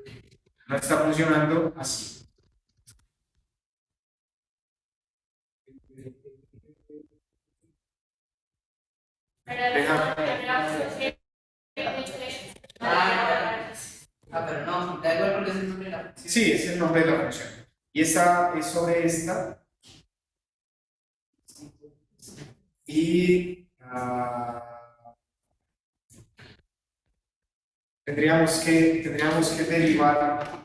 no está funcionando así. Deja. Pero no, da igual porque es el nombre de la función. Sí, es el nombre de la función. Y esta es sobre esta. Y tendríamos que derivar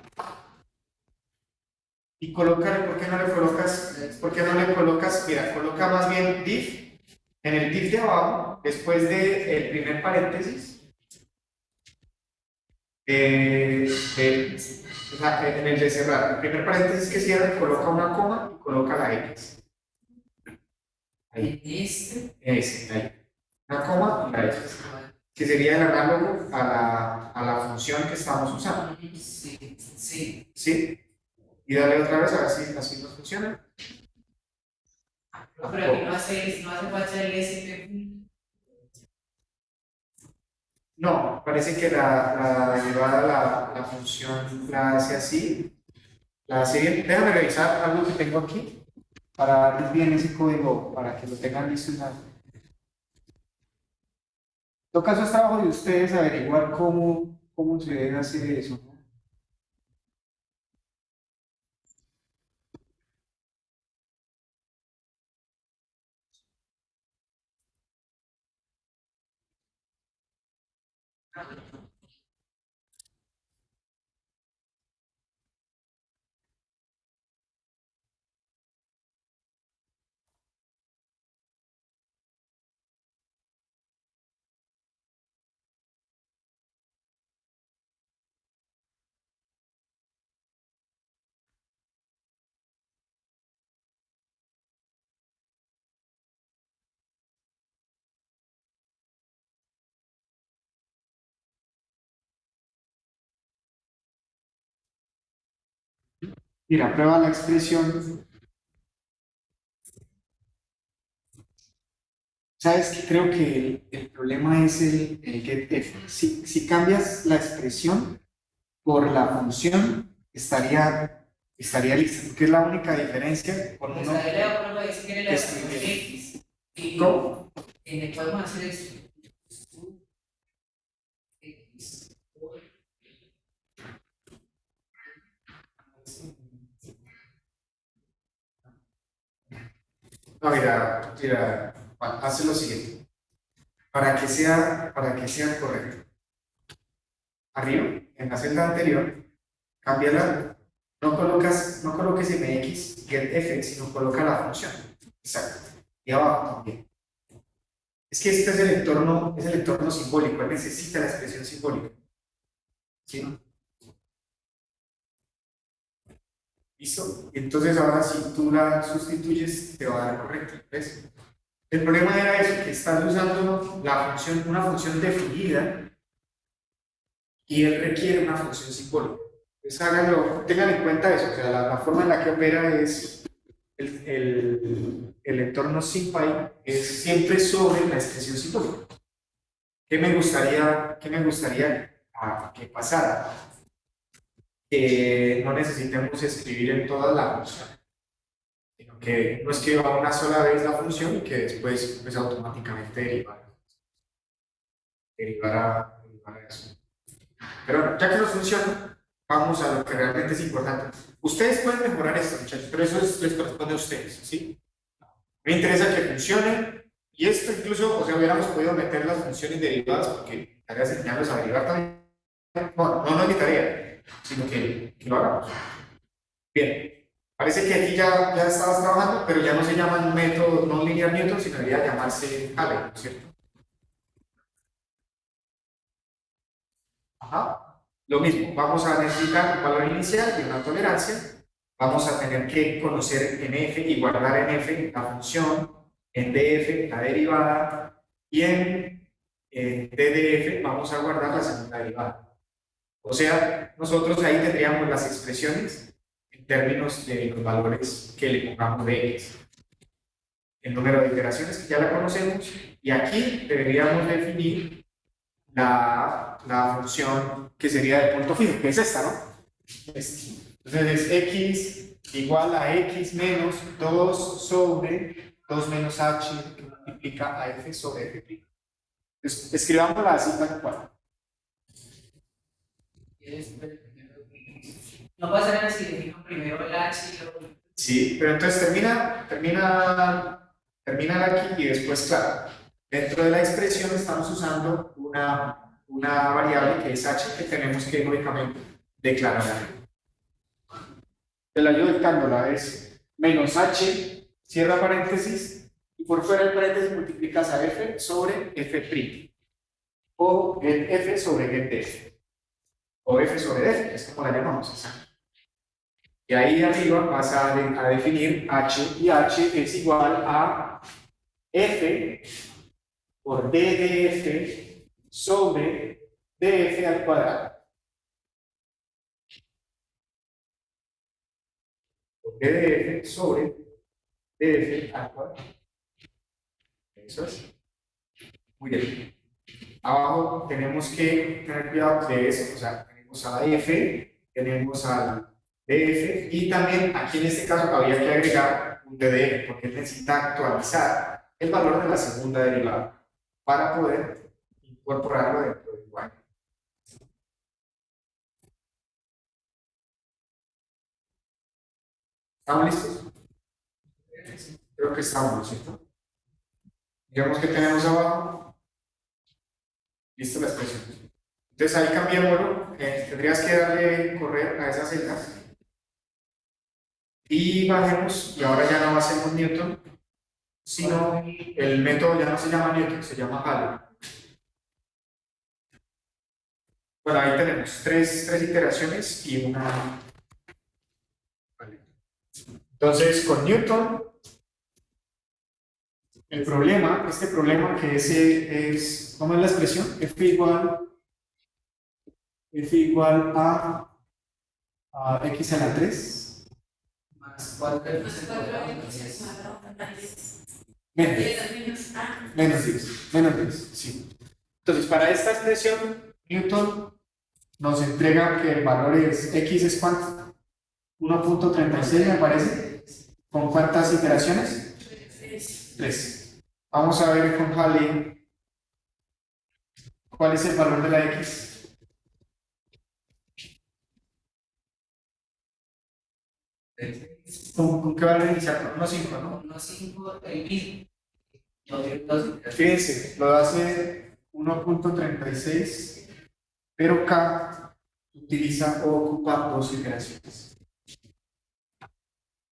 y colocar, ¿por qué no le colocas? ¿Por qué no le colocas? Mira, coloca más bien div en el div de abajo, después del primer paréntesis, o sea, en el de cerrar, el primer paréntesis que cierra, coloca una coma y coloca la X. Ahí. Ahí. Una coma y la X. Que sería el análogo a la función que estamos usando. Sí, sí. ¿Sí? Y dale otra vez a ver si así nos funciona. Pero aquí no hace falta el SP. No, parece que la derivada, la función la hace así. La hace bien. Déjame revisar algo que tengo aquí para darles bien ese código para que lo tengan listo. En todo caso, es trabajo de ustedes averiguar cómo se debe hacer eso, ¿no? Mira, prueba la expresión. Sabes que creo que el problema es el getF. Si cambias la expresión por la función, estaría lista, porque es la única diferencia con Pues uno ahí Leo Pablo dice que que la escribe. X. Y ¿Cómo? podemos hacer esto. X. No, mira, Juan, haz lo siguiente, para que sea correcto. Arriba, en la celda anterior, cámbiala, no coloques mx, getf, sino coloca la función. Exacto. Y abajo también. Es que este es el entorno simbólico, él necesita la expresión simbólica. ¿Sí? ¿Listo? Entonces ahora si tú la sustituyes, te va a dar correcto. ¿Ves? El problema era eso, que estás usando una función definida y él requiere una función simbólica. Entonces háganlo, tengan en cuenta eso, o sea, la forma en la que opera es el entorno SymPy es siempre sobre la expresión simbólica. ¿Qué me gustaría que pasara? Que no necesitemos escribir en toda la función, sino que no escriba una sola vez la función y que después pues, automáticamente derivar a eso. Pero bueno, ya que no funciona, vamos a lo que realmente es importante. Ustedes pueden mejorar esto, muchachos, pero eso les corresponde a ustedes, ¿sí? Me interesa que funcione y esto incluso, o sea, hubiéramos podido meter las funciones derivadas porque tareas enseñarlos a derivar también. Bueno, no es mi tarea, sino que lo hagamos. Bien, parece que aquí ya estabas trabajando, pero ya no se llama un método no linear Newton, sino debería llamarse Halley, ¿no es cierto? Ajá. Lo mismo, vamos a necesitar un valor inicial y una tolerancia. Vamos a tener que conocer en f y guardar en f la función, en df la derivada y en ddf vamos a guardar la segunda derivada. O sea, nosotros ahí tendríamos las expresiones en términos de los valores que le pongamos de x. El número de iteraciones que ya la conocemos y aquí deberíamos definir la función que sería de punto fijo, que es esta, ¿no? Entonces es x igual a x menos 2 sobre 2 menos h que multiplica a f sobre f'. Entonces, escribámosla así tal cual. No pasa nada si le fijo primero el H y luego. Sí, pero entonces termina aquí y después, claro, dentro de la expresión estamos usando una variable que es h que tenemos que lógicamente declarar. Te la ayudo dictándola, es menos h, cierra paréntesis, y por fuera del paréntesis multiplicas a f sobre f', o get f sobre get f, o f sobre df, que es como la llamamos, exacto. Y ahí arriba vas a definir h, y h es igual a f por d de f sobre df al cuadrado. D de f sobre df al cuadrado. Eso es. Muy bien. Abajo tenemos que tener cuidado de eso, o sea, tenemos a f, tenemos al df, y también aquí en este caso habría que agregar un ddf, porque él necesita actualizar el valor de la segunda derivada para poder incorporarlo dentro del igual. ¿Estamos listos? Creo que estamos, ¿cierto? Digamos que tenemos abajo. Listo la expresión. Entonces ahí cambiémoslo. Tendrías que darle correr a esas celdas. Y bajemos, y ahora ya no va a ser un Newton, sino el método ya no se llama Newton, se llama Halley. Bueno, ahí tenemos tres iteraciones y una. Vale. Entonces, con Newton, este problema que es, ¿cómo es la expresión? F igual a x a la 3. Más 4x Más al 4 cuadrado x más al 10. cuadrado más 10. Menos 10 menos a. menos 10, menos 10, sí. Entonces, para esta expresión, Newton nos entrega que el valor es x es cuánto, 1.36 me parece. ¿Con cuántas iteraciones? 3. Vamos a ver con Halley cuál es el valor de la x. ¿Con qué valor inicial? Con 1.5, ¿no? 1,5 el mismo. No, dos. Fíjense, lo hace 1.36, pero K utiliza o ocupa 2 iteraciones.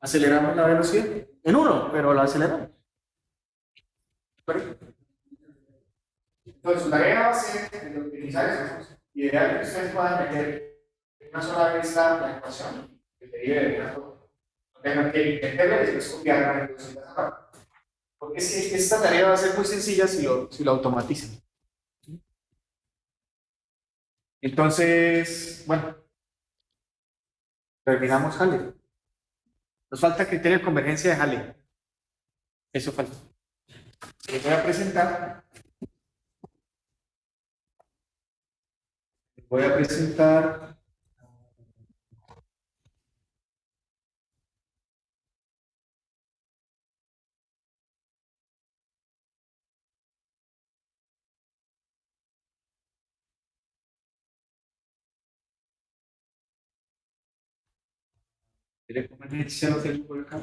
Aceleramos la velocidad en 1, pero la aceleramos. Correcto. Entonces, la idea va a ser de utilizar eso. Ideal que ustedes puedan meter una sola vez la ecuación que derive de una forma. No tengan que meterla y después copiarla en dos aparte. Porque es que esta tarea va a ser muy sencilla si lo automatizan. Entonces, bueno, terminamos Halley. Nos falta criterio de convergencia de Halley. Eso falta. Les voy a presentar. Voy a presentar. Criterio de convergencia lo tengo por acá.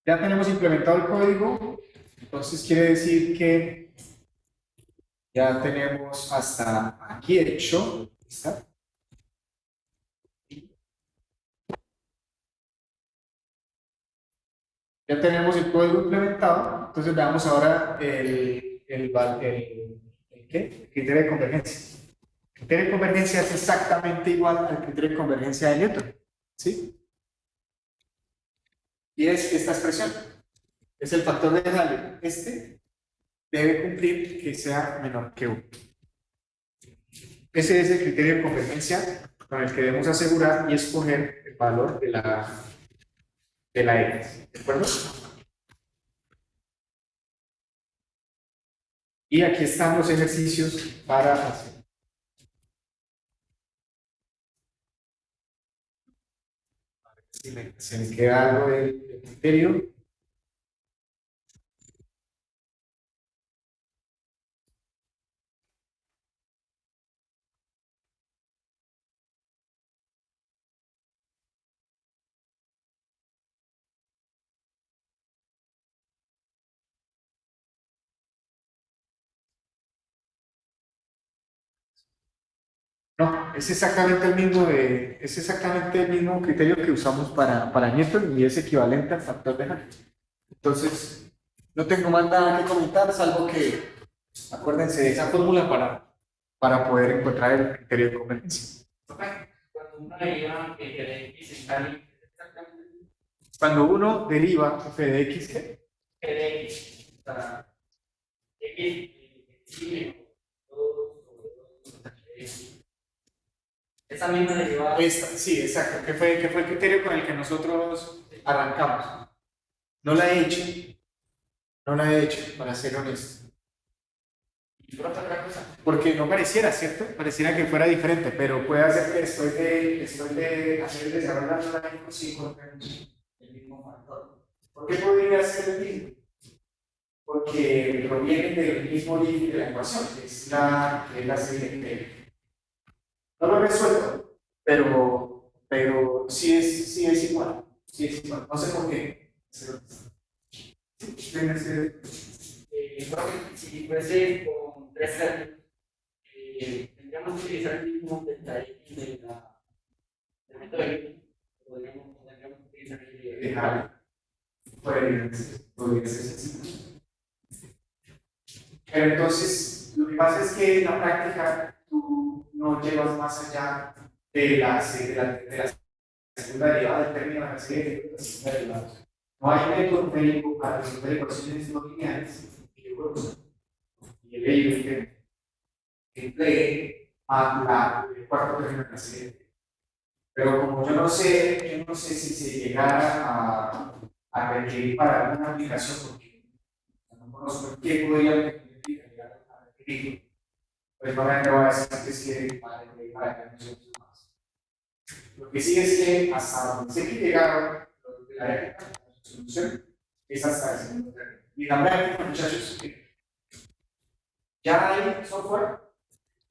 Ya tenemos implementado el código, entonces quiere decir que ya tenemos hasta aquí hecho. ¿Está? Ya tenemos el código implementado, entonces veamos ahora ¿qué? El criterio de convergencia. El criterio de convergencia es exactamente igual al criterio de convergencia de Newton, ¿sí? Y es esta expresión, es el factor de Halley. Este debe cumplir que sea menor que 1. Ese es el criterio de convergencia con el que debemos asegurar y escoger el valor de la x, ¿de acuerdo? Y aquí están los ejercicios para hacer. Si se me queda algo del criterio. No, es exactamente el mismo criterio que usamos para Newton y es equivalente al factor de Halley. Entonces, no tengo más nada que comentar, salvo que acuérdense de esa fórmula para poder encontrar el criterio de convergencia. Cuando uno deriva que de x está exactamente Cuando uno deriva f de x, ¿qué? que de x. O sea, x sigue 2 sobre 2. Esa misma derivada. Sí, exacto, que fue el criterio con el que nosotros arrancamos. No la he hecho, para ser honesto. Y por otra cosa. Porque no pareciera, ¿cierto? Pareciera que fuera diferente, pero puede hacer que después de hacer el desarrollo analítico sí encontremos El mismo factor. ¿por qué podría ser el mismo? Porque proviene del mismo límite de la ecuación, que es la siguiente. No lo he resuelto, pero sí es igual. Sí es igual. No sé por qué. Si fuese con 3 términos, tendríamos que utilizar el mismo delta x del método de Newton. Tendríamos que utilizar el de Halley. Podría ser así. Pero entonces, lo que pasa es que en la práctica tú no llevas más allá de las segunda derivada del término de la serie de la segunda derivada. No hay método numérico para resolver ecuaciones no lineales y el ello que emplee a el cuarto término de la serie. Pero como yo no sé si se llegara a requerir para alguna aplicación, porque no conozco qué podría llegar a requerir, pues no me atrevo a decir que es que para que no se más. Lo que sí es que hasta donde sé que llegaron los de la época, la solución es hasta el segundo término. Y también, muchachos, ya hay software.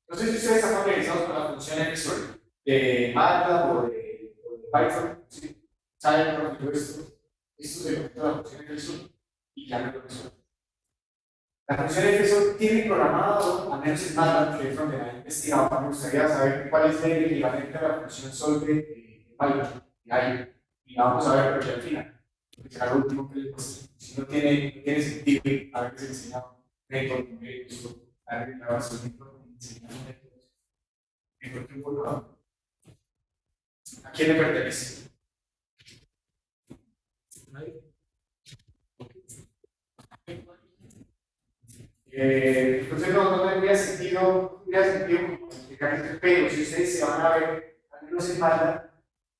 No sé si ustedes están familiarizados con la función FSOL de MATLAB o de Python. ¿Sí? ¿Saben cómo yo esto? Esto se conecta a la función FSOL y ya me lo resuelve. La función FSOL tiene programado, al menos en MATLAB, que es donde la he investigado, me gustaría saber cuál es el equivalente a la función sol de Python. Y la vamos a ver, pero ya al final. Porque será lo último que les muestre. Si no tiene sentido, a ver qué se enseña método, a ver qué grabación ¿a quién le pertenece? Entonces no tendría sentido explicar esto, pero si ustedes se van a ver, al menos en MATLAB,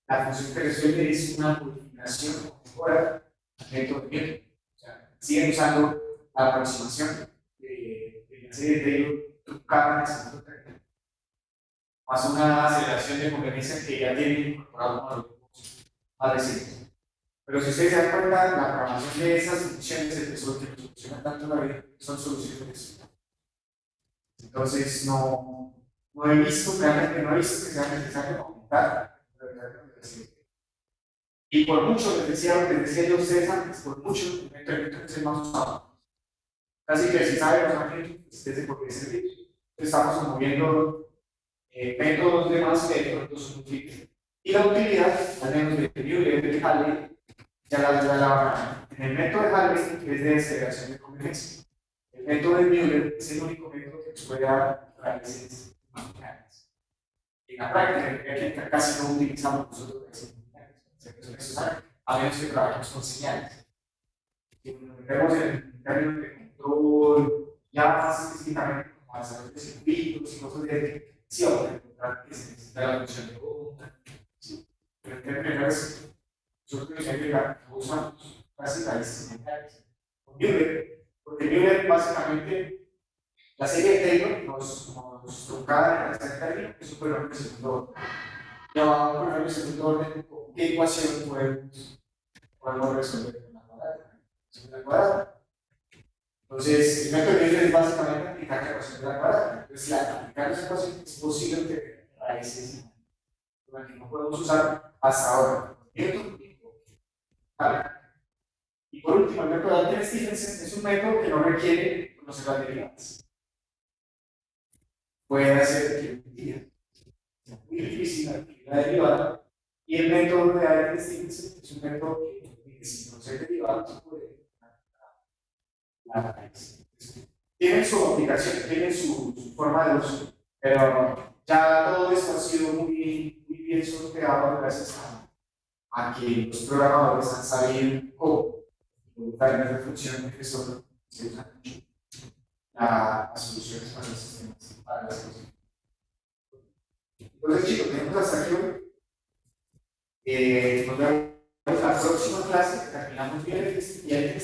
la función que resuelve es una modificación o mejora del método de Newton. O sea, siguen usando la aproximación de la serie de Taylor trucada en el segundo término, más una aceleración de conveniencia que ya tienen incorporado como algoritmos más recientes. Pero si ustedes se dan cuenta, la programación de esas funciones de tesoro que solucionan tanto la vida son soluciones. Entonces, no he visto, realmente no he visto que sea necesario aumentar la verdad de la serie. Y por mucho, les decía yo a ustedes antes, por mucho, el método es el más usado. Casi que si saben los ángeles, desde por qué servicio. Estamos moviendo métodos de más que de pronto son útiles. Y la utilidad, al menos de Euler, de Halley, ya la van a ver. En el método de Halley es de aceleración de conveniencia. El método de Euler es el único método que nos puede dar raíces imaginarias. En la práctica, casi no utilizamos nosotros raíces imaginarias, a menos que trabajemos con señales. Si nos metemos en términos de control, ya más específicamente como desarrollo de circuitos y cosas de dirección, encontrar que se necesita la función de onda. Pero en términos nosotros usamos casi raíces imaginarias. Con Euler, porque Euler básicamente la serie de Taylor nos truncaba en este término, que es un programa de segundo orden. Llamado un programa de segundo orden, ¿con qué ecuación podemos resolver la cuadrada? Entonces, el método de Euler es básicamente aplicar la ecuación de la cuadrada. Entonces, al aplicar esa ecuación es posible obtener raíces que no podemos usar hasta ahora. Vale. Y por último, el método de Altman-Stephenson es un método que no requiere conocer las derivadas. Puede hacer que un día sea muy difícil la actividad derivada, y el método de Altman-Stephenson es un método que sin conocer derivadas puede la raíz. Tienen su aplicación, tienen su forma de uso, pero ya todo esto ha sido muy bien sorteado gracias a que los programadores han sabido cómo involucrar de función que solo se usan mucho las soluciones para los sistemas, para las cosas. Entonces, chicos, tenemos hasta aquí hoy. Nos vemos en la próxima clase, terminamos bien y el